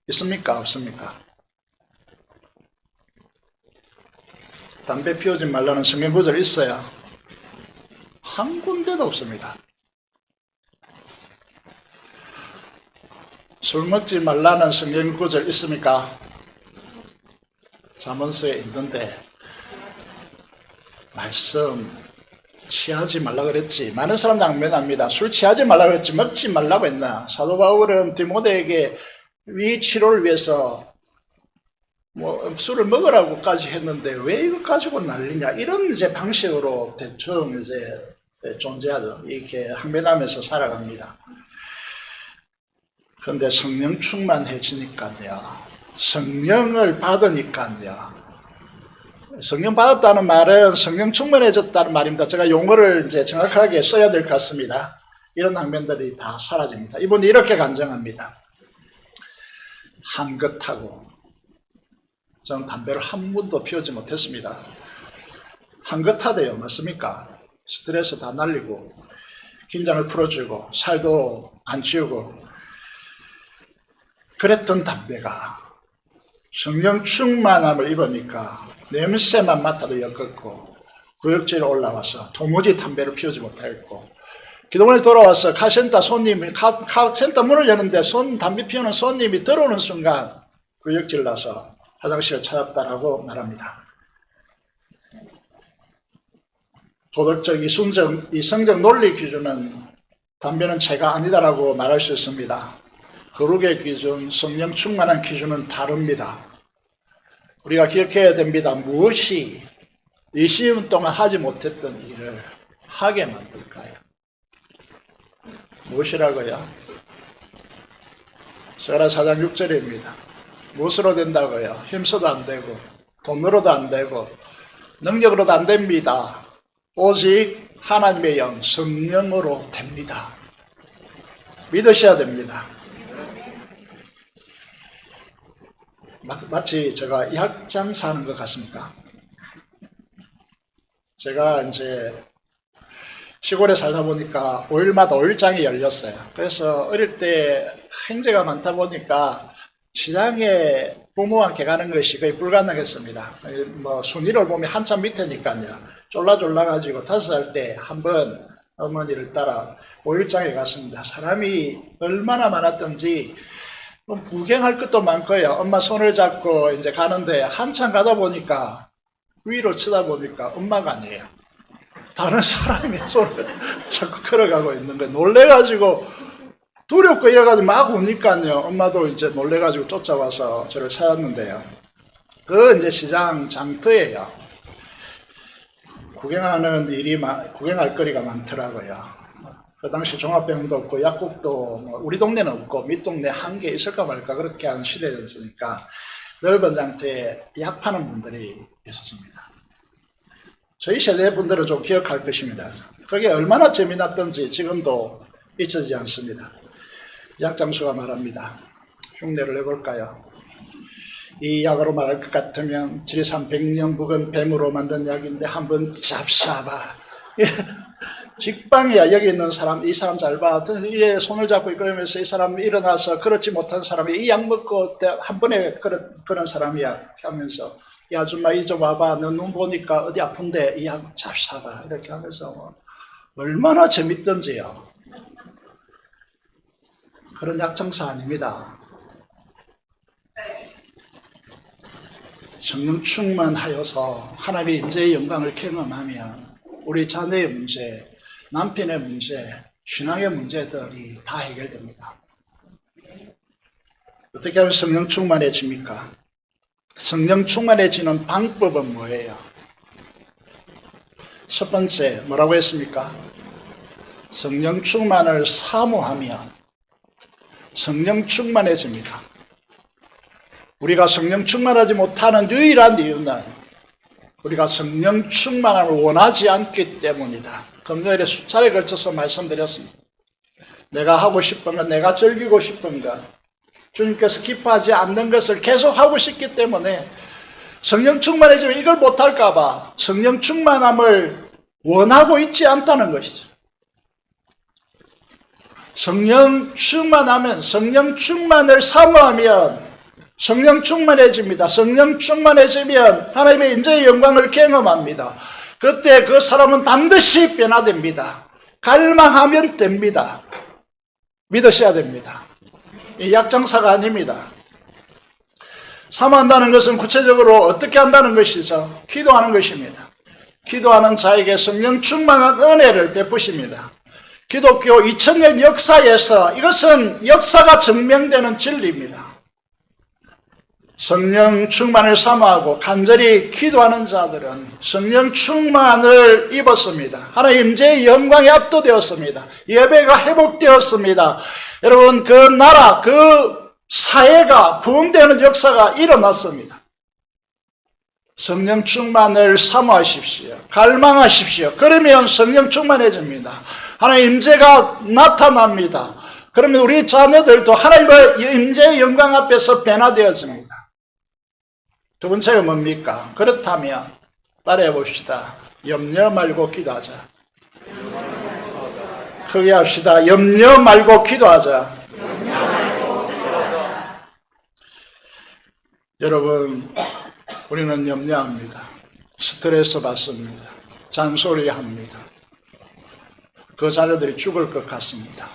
있습니까? 없습니까? 담배 피우지 말라는 성경 구절이 있어요. 한 군데도 없습니다. 술 먹지 말라는 성경 구절 있습니까? 잠언서에 있는데 말씀 취하지 말라 그랬지. 많은 사람들 낭면합니다. 술 취하지 말라 그랬지 먹지 말라고 했나. 사도 바울은 디모데에게 위 치료를 위해서 술을 먹으라고까지 했는데 왜 이거 가지고 난리냐. 이런 이제 방식으로 대충 이제 존재하죠. 이렇게 항변하면서 살아갑니다. 그런데 성령 충만해지니까요. 성령을 받으니까요. 성령 받았다는 말은 성령 충만해졌다는 말입니다. 제가 용어를 이제 정확하게 써야 될 것 같습니다. 이런 항변들이 다 사라집니다. 이분이 이렇게 간증합니다. 한긋하고 저는 담배를 한 번도 피우지 못했습니다. 한긋하대요. 맞습니까? 스트레스 다 날리고 긴장을 풀어주고 살도 안 찌우고 그랬던 담배가 성령 충만함을 입으니까 냄새만 맡아도 역겹고 구역질에 올라와서 도무지 담배를 피우지 못하겠고 기도원에 돌아와서 카센터 손님이 카센터 문을 여는데 담배 피우는 손님이 들어오는 순간 구역질 나서 화장실을 찾았다라고 말합니다. 도덕적 이성적 논리 기준은 담배는 죄가 아니다라고 말할 수 있습니다. 거룩의 기준, 성령 충만한 기준은 다릅니다. 우리가 기억해야 됩니다. 무엇이 20년 동안 하지 못했던 일을 하게 만들까요? 무엇이라고요? 스가랴 4장 6절입니다. 무엇으로 된다고요? 힘써도 안 되고 돈으로도 안 되고 능력으로도 안 됩니다. 오직 하나님의 영, 성령으로 됩니다. 믿으셔야 됩니다. 마치 제가 약장사 하는 것 같습니까? 제가 이제 시골에 살다 보니까 5일마다 5일장이 열렸어요. 그래서 어릴 때 행제가 많다 보니까 시장에 부모와 함께 가는 것이 거의 불가능했습니다. 뭐 순위를 보면 한참 밑에니까요. 졸라가지고 5살 때 한번 어머니를 따라 5일장에 갔습니다. 사람이 얼마나 많았던지 구경할 것도 많고요. 엄마 손을 잡고 이제 가는데 한참 가다 보니까 위로 쳐다보니까 엄마가 아니에요. 다른 사람이 손을 자꾸 걸어가고 있는 거예요. 놀래가지고 두렵고 이래가지고 막 우니까요. 엄마도 이제 놀래가지고 쫓아와서 저를 찾았는데요. 그 이제 시장 장터예요. 구경할 거리가 많더라고요. 그 당시 종합병원도 없고 약국도 우리 동네는 없고 밑동네 한 개 있을까 말까 그렇게 하는 시대였으니까 넓은 장터에 약 파는 분들이 있었습니다. 저희 세대 분들은 좀 기억할 것입니다. 그게 얼마나 재미났던지 지금도 잊혀지지 않습니다. 약장수가 말합니다. 흉내를 내볼까요? 이 약으로 말할 것 같으면 지리산 백령 묵은 뱀으로 만든 약인데 한번 잡숴봐. 직방이야. 여기 있는 사람, 이 사람 잘 봐. 이에 손을 잡고 그러면서 이 사람이 일어나서 그렇지 못한 사람이 이 약 먹고 한 번에 그런 사람이야 하면서 이 아줌마 이 좀 와봐. 너 눈 보니까 어디 아픈데 이 약 잡숴봐. 이렇게 하면서 얼마나 재밌던지요. 그런 약장사 아닙니다. 성령 충만하여서 하나님의 임재의 영광을 경험하면 우리 자녀의 문제, 남편의 문제, 신앙의 문제들이 다 해결됩니다. 어떻게 하면 성령 충만해집니까? 성령 충만해지는 방법은 뭐예요? 첫 번째 뭐라고 했습니까? 성령 충만을 사모하면 성령 충만해집니다. 우리가 성령 충만하지 못하는 유일한 이유는 우리가 성령 충만함을 원하지 않기 때문이다. 금요일에 수차례 걸쳐서 말씀드렸습니다. 내가 하고 싶은 것, 내가 즐기고 싶은 것, 주님께서 기뻐하지 않는 것을 계속 하고 싶기 때문에 성령 충만해지면 이걸 못할까 봐 성령 충만함을 원하고 있지 않다는 것이죠. 성령 충만하면, 성령 충만을 사모하면 성령 충만해집니다. 성령 충만해지면 하나님의 임재의 영광을 경험합니다. 그때 그 사람은 반드시 변화됩니다. 갈망하면 됩니다. 믿으셔야 됩니다. 이 약장사가 아닙니다. 사모한다는 것은 구체적으로 어떻게 한다는 것이죠? 기도하는 것입니다. 기도하는 자에게 성령 충만한 은혜를 베푸십니다. 기독교 2000년 역사에서 이것은 역사가 증명되는 진리입니다. 성령 충만을 사모하고 간절히 기도하는 자들은 성령 충만을 입었습니다. 하나님 임재의 영광에 압도되었습니다. 예배가 회복되었습니다. 여러분, 그 나라, 그 사회가 부흥되는 역사가 일어났습니다. 성령 충만을 사모하십시오. 갈망하십시오. 그러면 성령 충만해집니다. 하나님 임재가 나타납니다. 그러면 우리 자녀들도 하나님의 임재의 영광 앞에서 변화되어집니다. 두 번째가 뭡니까? 그렇다면 따라해 봅시다. 염려 말고 기도하자. 크게 합시다. 염려 말고 기도하자. 여러분, 우리는 염려합니다. 스트레스 받습니다. 잔소리합니다. 그 자녀들이 죽을 것 같습니다.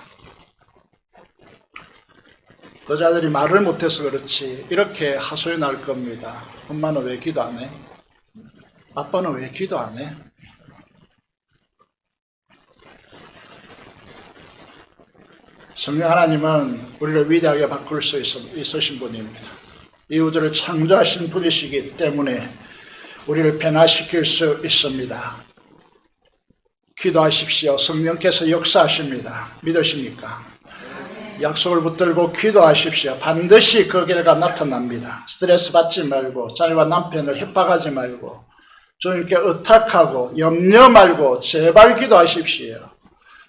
그 자들이 말을 못해서 그렇지 이렇게 하소연할 겁니다. 엄마는 왜 기도 안 해? 아빠는 왜 기도 안 해? 성령 하나님은 우리를 위대하게 바꿀 수 있으신 분입니다. 이 우주를 창조하신 분이시기 때문에 우리를 변화시킬 수 있습니다. 기도하십시오. 성령께서 역사하십니다. 믿으십니까? 약속을 붙들고 기도하십시오. 반드시 그 결과 나타납니다. 스트레스 받지 말고 자녀와 남편을 협박하지 말고 주님께 의탁하고 염려 말고 제발 기도하십시오.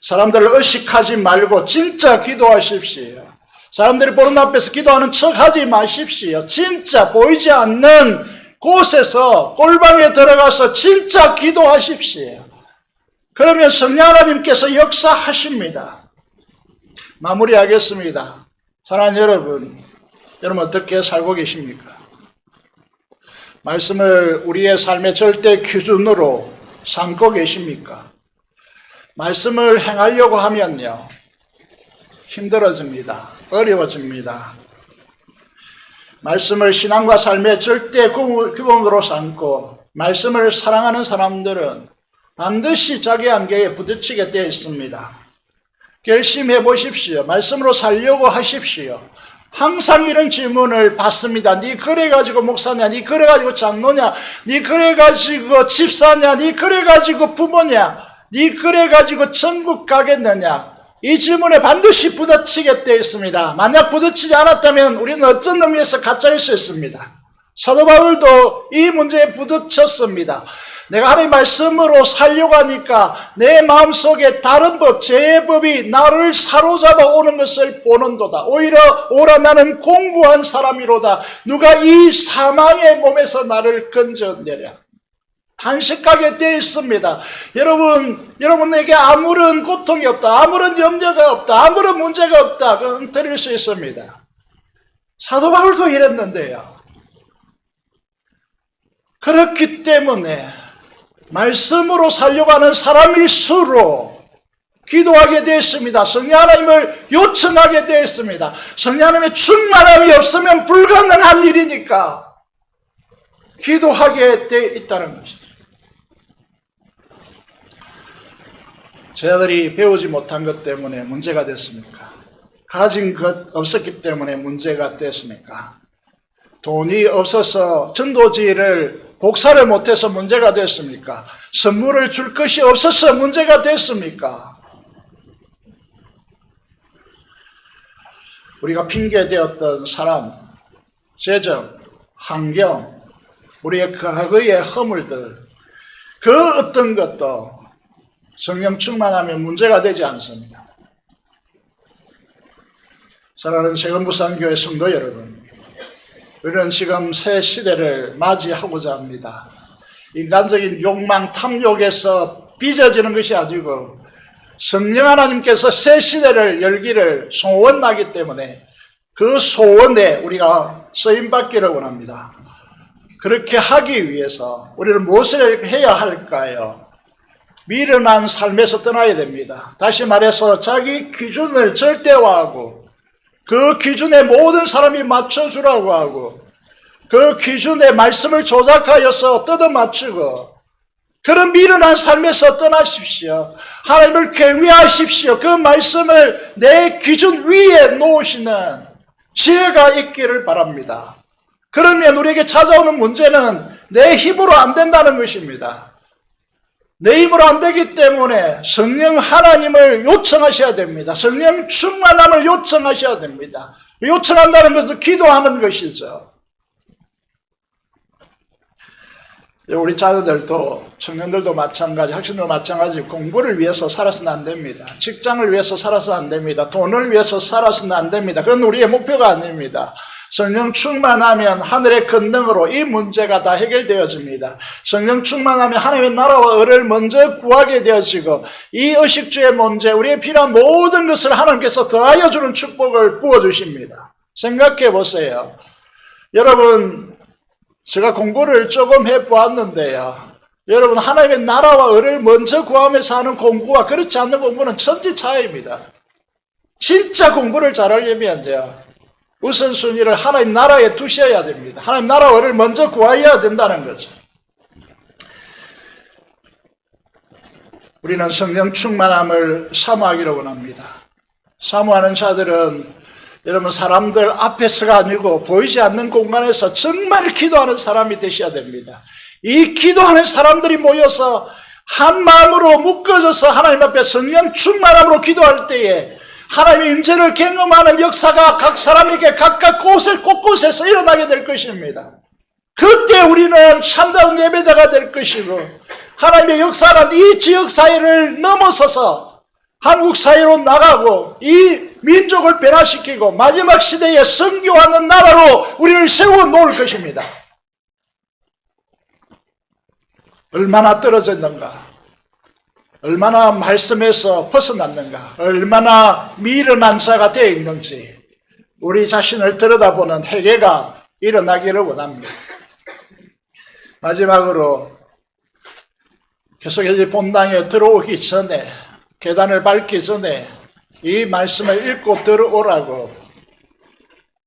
사람들을 의식하지 말고 진짜 기도하십시오. 사람들이 보는 앞에서 기도하는 척하지 마십시오. 진짜 보이지 않는 곳에서 꼴방에 들어가서 진짜 기도하십시오. 그러면 성령 하나님께서 역사하십니다. 마무리하겠습니다. 사랑하는 여러분, 여러분 어떻게 살고 계십니까? 말씀을 우리의 삶의 절대 기준으로 삼고 계십니까? 말씀을 행하려고 하면요, 힘들어집니다. 어려워집니다. 말씀을 신앙과 삶의 절대 기본으로 삼고 말씀을 사랑하는 사람들은 반드시 자기 한계에 부딪히게 되어 있습니다. 결심해 보십시오. 말씀으로 살려고 하십시오. 항상 이런 질문을 받습니다. 니 그래가지고 목사냐? 니 그래가지고 장로냐? 니 그래가지고 집사냐? 니 그래가지고 부모냐? 니 그래가지고 천국 가겠느냐? 이 질문에 반드시 부딪히게 되어 있습니다. 만약 부딪히지 않았다면 우리는 어떤 의미에서 가짜일 수 있습니다. 사도 바울도 이 문제에 부딪혔습니다. 내가 하나님의 말씀으로 살려고 하니까 내 마음속에 다른 법, 죄의 법이 나를 사로잡아 오는 것을 보는도다. 오라 나는 공부한 사람이로다. 누가 이 사망의 몸에서 나를 건져내랴. 탄식하게 되어 있습니다. 여러분에게 아무런 고통이 없다. 아무런 염려가 없다. 아무런 문제가 없다. 그건 드릴 수 있습니다. 사도 바울도 이랬는데요. 그렇기 때문에 말씀으로 살려고 하는 사람일수록 기도하게 되었습니다. 성령 하나님을 요청하게 되었습니다. 성령 하나님의 충만함이 없으면 불가능한 일이니까 기도하게 되어 있다는 것이죠. 제 아들이 배우지 못한 것 때문에 문제가 됐습니까? 가진 것 없었기 때문에 문제가 됐습니까? 돈이 없어서 전도지를 복사를 못해서 문제가 됐습니까? 선물을 줄 것이 없어서 문제가 됐습니까? 우리가 핑계되었던 사람, 재정, 환경, 우리의 과거의 허물들, 그 어떤 것도 성령 충만하면 문제가 되지 않습니다. 사랑하는 세금부산교회 성도 여러분, 우리는 지금 새 시대를 맞이하고자 합니다. 인간적인 욕망, 탐욕에서 빚어지는 것이 아니고 성령 하나님께서 새 시대를 열기를 소원하기 때문에 그 소원에 우리가 쓰임받기를 원합니다. 그렇게 하기 위해서 우리는 무엇을 해야 할까요? 미련한 삶에서 떠나야 됩니다. 다시 말해서 자기 기준을 절대화하고 그 기준에 모든 사람이 맞춰주라고 하고 그 기준에 말씀을 조작하여서 뜯어맞추고 그런 미련한 삶에서 떠나십시오. 하나님을 경외하십시오. 그 말씀을 내 기준 위에 놓으시는 지혜가 있기를 바랍니다. 그러면 우리에게 찾아오는 문제는 내 힘으로 안 된다는 것입니다. 내 힘으로 안 되기 때문에 성령 하나님을 요청하셔야 됩니다. 성령 충만함을 요청하셔야 됩니다. 요청한다는 것은 기도하는 것이죠. 우리 자녀들도 청년들도 마찬가지, 학생들도 마찬가지 공부를 위해서 살아서는 안 됩니다. 직장을 위해서 살아서는 안 됩니다. 돈을 위해서 살아서는 안 됩니다. 그건 우리의 목표가 아닙니다. 성령 충만하면 하늘의 권능으로 이 문제가 다 해결되어집니다. 성령 충만하면 하나님의 나라와 의를 먼저 구하게 되어지고 이 의식주의 문제, 우리의 필요한 모든 것을 하나님께서 더하여 주는 축복을 부어주십니다. 생각해 보세요. 여러분, 제가 공부를 조금 해보았는데요. 여러분, 하나님의 나라와 의를 먼저 구하면서 하는 공부와 그렇지 않는 공부는 천지 차이입니다. 진짜 공부를 잘하려면요, 우선순위를 하나님 나라에 두셔야 됩니다. 하나님 나라와 의를 먼저 구하여야 된다는 거죠. 우리는 성령 충만함을 사모하기를 원합니다. 사모하는 자들은 여러분, 사람들 앞에서가 아니고 보이지 않는 공간에서 정말 기도하는 사람이 되셔야 됩니다. 이 기도하는 사람들이 모여서 한 마음으로 묶어져서 하나님 앞에 성령 충만함으로 기도할 때에 하나님의 임재를 경험하는 역사가 각 사람에게 각각 곳곳에서 일어나게 될 것입니다. 그때 우리는 참다운 예배자가 될 것이고, 하나님의 역사는 이 지역 사회를 넘어서서 한국 사회로 나가고 이 민족을 변화시키고 마지막 시대에 선교하는 나라로 우리를 세워 놓을 것입니다. 얼마나 떨어졌는가, 얼마나 말씀에서 벗어났는가, 얼마나 미련한 자가 되어 있는지 우리 자신을 들여다보는 회개가 일어나기를 원합니다. 마지막으로 계속해서 본당에 들어오기 전에, 계단을 밟기 전에 이 말씀을 읽고 들어오라고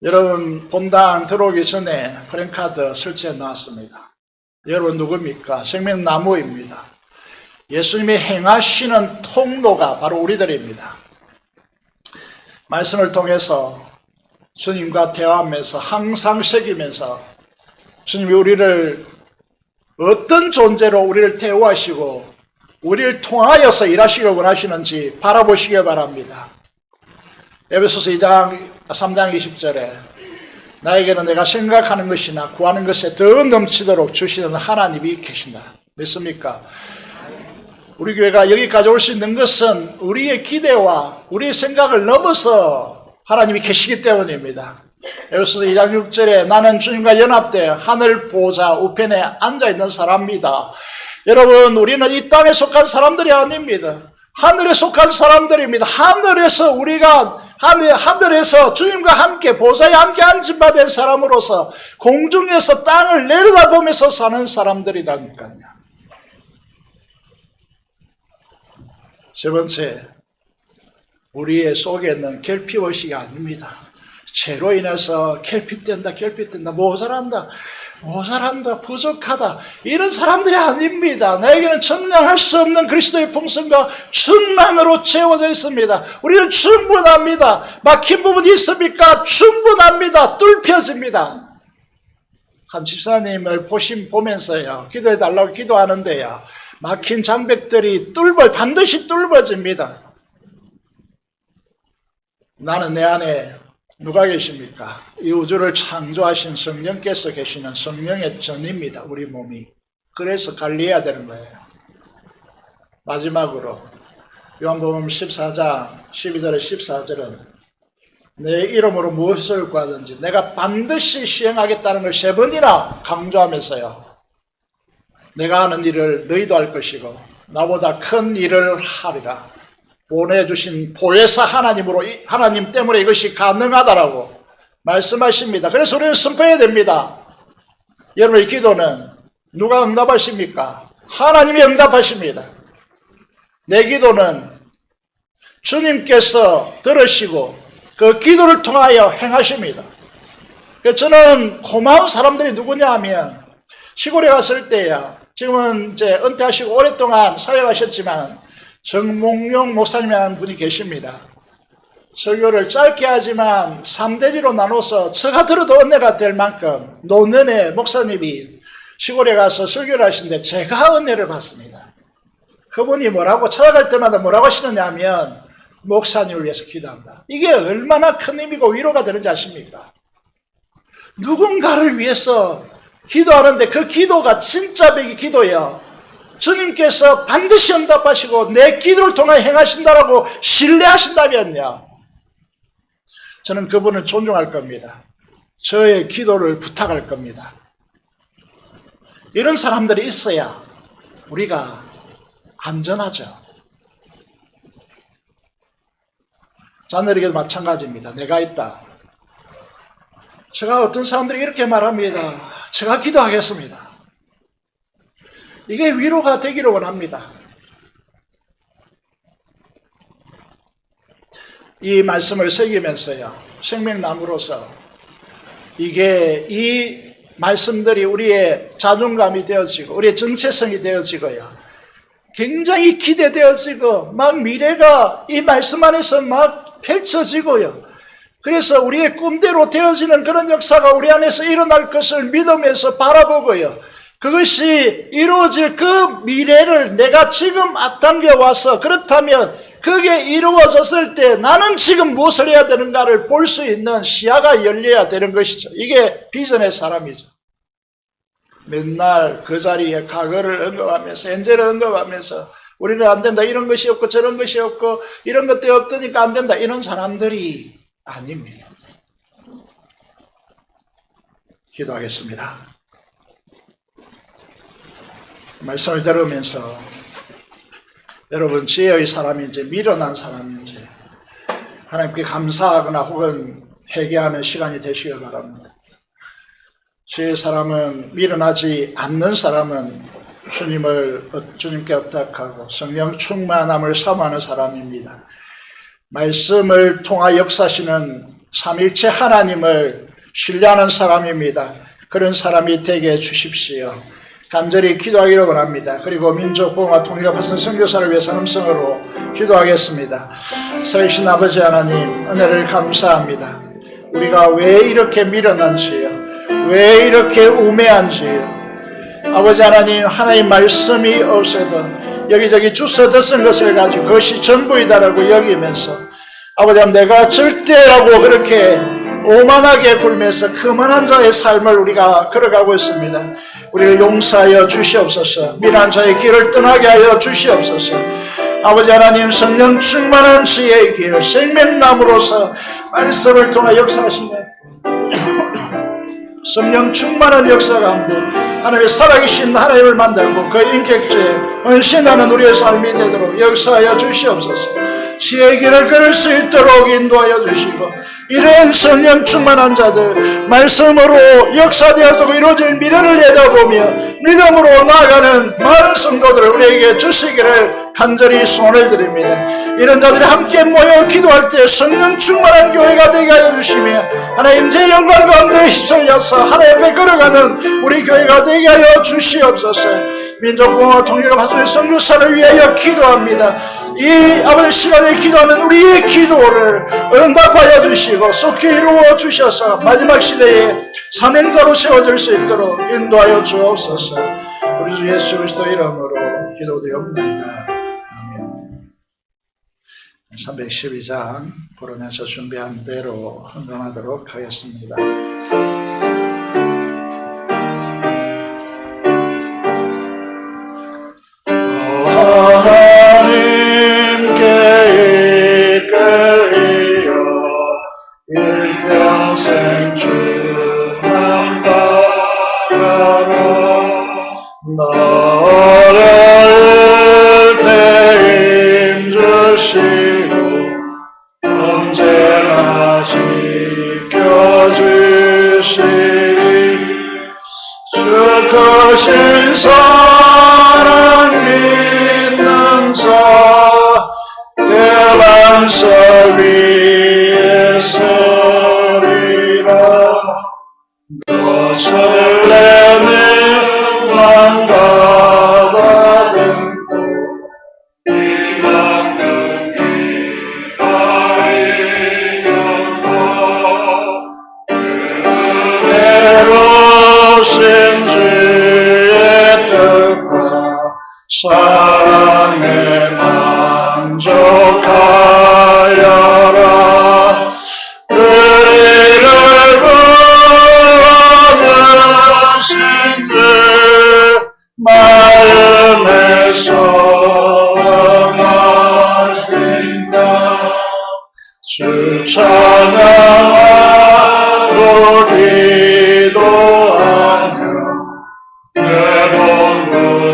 여러분 본당 들어오기 전에 프랜카드 설치해 놨습니다. 여러분 누굽니까? 생명나무입니다. 예수님이 행하시는 통로가 바로 우리들입니다. 말씀을 통해서 주님과 대화하면서 항상 새기면서 주님이 우리를 어떤 존재로 우리를 대우하시고 우리를 통하여서 일하시길 원하시는지 바라보시기 바랍니다. 에베소서 3장 20절에 나에게는 내가 생각하는 것이나 구하는 것에 더 넘치도록 주시는 하나님이 계신다. 믿습니까? 우리 교회가 여기까지 올 수 있는 것은 우리의 기대와 우리의 생각을 넘어서 하나님이 계시기 때문입니다. 에베소서 2장 6절에 나는 주님과 연합되어 하늘 보좌 우편에 앉아있는 사람입니다. 여러분, 우리는 이 땅에 속한 사람들이 아닙니다. 하늘에 속한 사람들입니다. 하늘에서 우리가 하늘에서 주님과 함께 보좌에 함께 앉은 바 된 사람으로서 공중에서 땅을 내려다보면서 사는 사람들이라니까요. 세 번째, 우리의 속에는 결핍의식이 아닙니다. 죄로 인해서 결핍된다, 모자란다, 부족하다, 이런 사람들이 아닙니다. 나에게는 청량할 수 없는 그리스도의 풍성과 충만으로 채워져 있습니다. 우리는 충분합니다. 막힌 부분이 있습니까? 충분합니다. 뚫혀집니다. 한 집사님을 보면서요, 기도해달라고 기도하는데요, 막힌 장벽들이 반드시 뚫어집니다. 나는 내 안에 누가 계십니까? 이 우주를 창조하신 성령께서 계시는 성령의 전입니다. 우리 몸이. 그래서 관리해야 되는 거예요. 마지막으로 요한복음 14장 12절에 14절은 내 이름으로 무엇을 구하든지 내가 반드시 시행하겠다는 걸 3번이나 강조하면서요, 내가 하는 일을 너희도 할 것이고 나보다 큰 일을 하리라. 보내주신 보혜사 하나님 때문에 이것이 가능하다라고 말씀하십니다. 그래서 우리는 선포해야 됩니다. 여러분의 기도는 누가 응답하십니까? 하나님이 응답하십니다. 내 기도는 주님께서 들으시고 그 기도를 통하여 행하십니다. 저는 고마운 사람들이 누구냐 하면, 시골에 갔을 때야, 지금은 이제 은퇴하시고 오랫동안 사역하셨지만 정몽용 목사님이라는 분이 계십니다. 설교를 짧게 하지만 3대지로 나눠서 제가 들어도 은혜가 될 만큼 노년의 목사님이 시골에 가서 설교를 하시는데 제가 은혜를 받습니다. 그분이 뭐라고 찾아갈 때마다 뭐라고 하시느냐 하면 목사님을 위해서 기도한다. 이게 얼마나 큰 힘이고 위로가 되는지 아십니까? 누군가를 위해서 기도하는데 그 기도가 진짜 백이 기도예요. 주님께서 반드시 응답하시고 내 기도를 통해 행하신다라고 신뢰하신다면요, 저는 그분을 존중할 겁니다. 저의 기도를 부탁할 겁니다. 이런 사람들이 있어야 우리가 안전하죠. 자녀에게도 마찬가지입니다. 내가 있다. 제가 어떤 사람들이 이렇게 말합니다. 제가 기도하겠습니다. 이게 위로가 되기를 원합니다. 이 말씀을 새기면서요. 생명나무로서 이 말씀들이 우리의 자존감이 되어지고 우리의 정체성이 되어지고요. 굉장히 기대되어지고 막 미래가 이 말씀 안에서 막 펼쳐지고요. 그래서 우리의 꿈대로 되어지는 그런 역사가 우리 안에서 일어날 것을 믿으면서 바라보고요. 그것이 이루어질 그 미래를 내가 지금 앞당겨 와서 그렇다면 그게 이루어졌을 때 나는 지금 무엇을 해야 되는가를 볼 수 있는 시야가 열려야 되는 것이죠. 이게 비전의 사람이죠. 맨날 그 자리에 과거를 언급하면서 현재를 언급하면서 우리는 안 된다. 이런 것이 없고 저런 것이 없고 이런 것들이 없으니까 안 된다. 이런 사람들이 아닙니다. 기도하겠습니다. 말씀을 들으면서 여러분 지혜의 사람인지 미련한 사람인지 하나님께 감사하거나 혹은 회개하는 시간이 되시길 바랍니다. 지혜의 사람은 미련하지 않는 사람은 주님께 의탁하고 성령 충만함을 사모하는 사람입니다. 말씀을 통하 역사하시는 삼일체 하나님을 신뢰하는 사람입니다. 그런 사람이 되게 해주십시오. 간절히 기도하기를 원합니다. 그리고 민족보호와 통일을 받은 선교사를 위해서 음성으로 기도하겠습니다. 살아계신 아버지 하나님 은혜를 감사합니다. 우리가 왜 이렇게 미련한지요, 왜 이렇게 우매한지요. 아버지 하나님, 하나님 말씀이 없어도 여기저기 주워져 쓴 것을 가지고 그것이 전부이다라고 여기면서 아버지 하나님, 내가 절대라고 그렇게 오만하게 굴면서 그만한 자의 삶을 우리가 걸어가고 있습니다. 우리를 용서하여 주시옵소서. 미련한 자의 길을 떠나게 하여 주시옵소서. 아버지 하나님, 성령 충만한 지혜의 길, 생명나무로서 말씀을 통해 역사하시는 성령 충만한 역사 가운데 하나님의 살아계신 하나님을 만나고 그 인격체에 헌신하는 우리의 삶이 되도록 역사하여 주시옵소서. 지혜의 길을 걸을 수 있도록 인도하여 주시고 이런 성령 충만한 자들 말씀으로 역사되어서 이루어질 미래를 내다보며 믿음으로 나아가는 많은 성도들을 우리에게 주시기를 간절히 소원을 드립니다. 이런 자들이 함께 모여 기도할 때 성령 충만한 교회가 되게 하여 주시며 하나님 제 영광 가운데 휩쓸려서 하나님 앞에 걸어가는 우리 교회가 되게 하여 주시옵소서. 민족공화 통일을 받은 선교사를 위하여 기도합니다. 이 아버지 시간에 기도하는 우리의 기도를 응답하여 주시고 속히 이루어 주셔서 마지막 시대에 사명자로 세워질 수 있도록 인도하여 주옵소서. 우리 주 예수 그리스도 이름으로 기도드리옵나이다. 아멘. 312장 부르면서 준비한 대로 헌금하도록 하겠습니다. 하나님께 이끌리어 일평생 주만 따라라. 너를 대임주시고 언제나 지켜주시리. 주 크신 사랑 믿는 자 그 반석 위에 서리라. 너 설레는 맘가다 등도 이만큼 이가이어서 은혜로신 주의 뜻과 사랑에 만족하여라. 우리를 부르신 주 마음에서 응하신다. 주 찬양하고 기도하며 내 본분이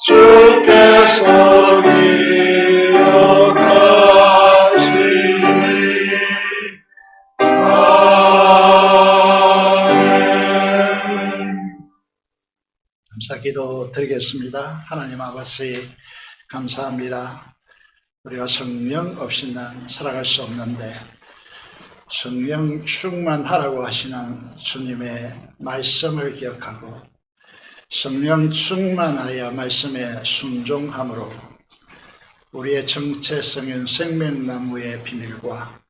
주께서 기억하시니 아멘. 감사기도 드리겠습니다. 하나님 아버지 감사합니다. 우리가 성령 없이는 살아갈 수 없는데 성령 충만하라고 하시는 주님의 말씀을 기억하고 성령 충만하여 말씀에 순종함으로 우리의 정체성인 생명나무의 비밀과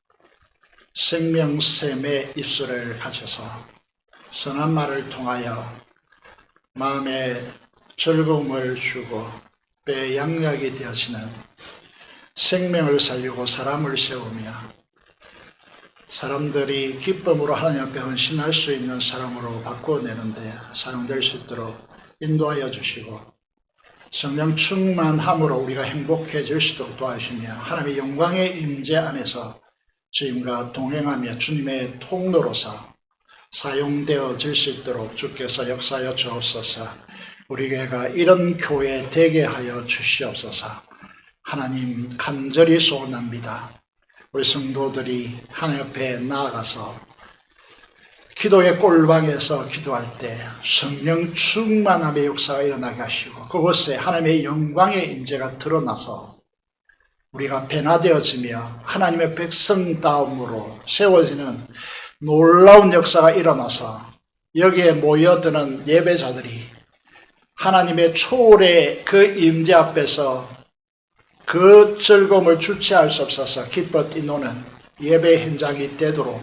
생명샘의 입술을 가져서 선한 말을 통하여 마음에 즐거움을 주고 뼈의 양약이 되어지는 생명을 살리고 사람을 세우며 사람들이 기쁨으로 하나님 앞에 헌신할 수 있는 사람으로 바꿔내는데 사용될 수 있도록 인도하여 주시고 성령 충만함으로 우리가 행복해질 수 있도록 도와주시며 하나님의 영광의 임재 안에서 주님과 동행하며 주님의 통로로서 사용되어질 수 있도록 주께서 역사하여 주옵소서. 우리 교회가 이런 교회 되게 하여 주시옵소서. 하나님 간절히 소원합니다. 우리 성도들이 하나님 앞에 나아가서 기도의 꼴방에서 기도할 때 성령 충만함의 역사가 일어나게 하시고 그곳에 하나님의 영광의 임재가 드러나서 우리가 변화되어지며 하나님의 백성다움으로 세워지는 놀라운 역사가 일어나서 여기에 모여드는 예배자들이 하나님의 초월의 그 임재 앞에서 그 즐거움을 주체할 수 없어서 기뻐 뛰노는 예배 현장이 되도록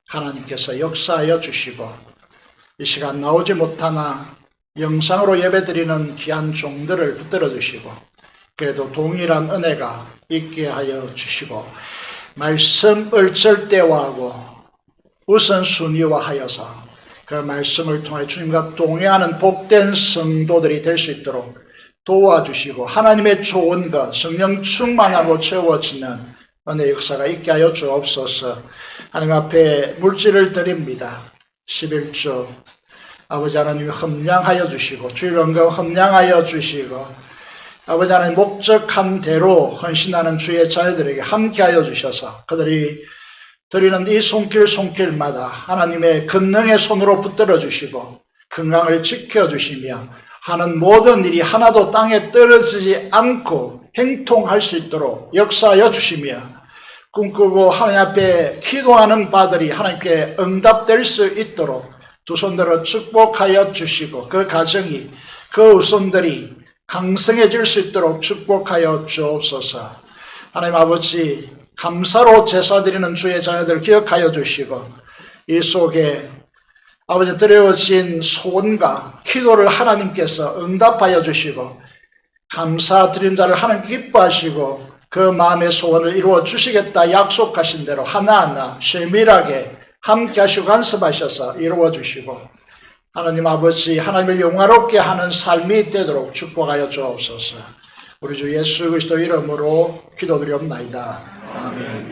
하나님께서 역사하여 주시고 이 시간 나오지 못하나 영상으로 예배드리는 귀한 종들을 붙들어 주시고 그래도 동일한 은혜가 있게 하여 주시고 말씀을 절대화하고 우선순위화하여서 그 말씀을 통해 주님과 동행하는 복된 성도들이 될 수 있도록 도와주시고 하나님의 좋은 것 성령 충만하고 채워지는 은혜 역사가 있게 하여 주옵소서. 하나님 앞에 물질을 드립니다. 11주 아버지 하나님 험량하여 주시고 주일 원금 험량하여 주시고 아버지 하나님 목적한 대로 헌신하는 주의 자녀들에게 함께하여 주셔서 그들이 드리는 이 손길마다 하나님의 권능의 손으로 붙들어 주시고 건강을 지켜주시며 하는 모든 일이 하나도 땅에 떨어지지 않고 행통할 수 있도록 역사하여 주시며 꿈꾸고 하나님 앞에 기도하는 바들이 하나님께 응답될 수 있도록 두 손들어 축복하여 주시고 그 가정이 그 후손들이 강성해질 수 있도록 축복하여 주옵소서. 하나님 아버지 감사로 제사드리는 주의 자녀들 기억하여 주시고 이 속에 아버지 드려진 소원과 기도를 하나님께서 응답하여 주시고 감사드린 자를 하나님 기뻐하시고 그 마음의 소원을 이루어 주시겠다 약속하신 대로 하나하나 세밀하게 함께 하시고 간섭하셔서 이루어 주시고 하나님 아버지 하나님을 영화롭게 하는 삶이 되도록 축복하여 주옵소서. 우리 주 예수 그리스도 이름으로 기도드리옵나이다. 아멘.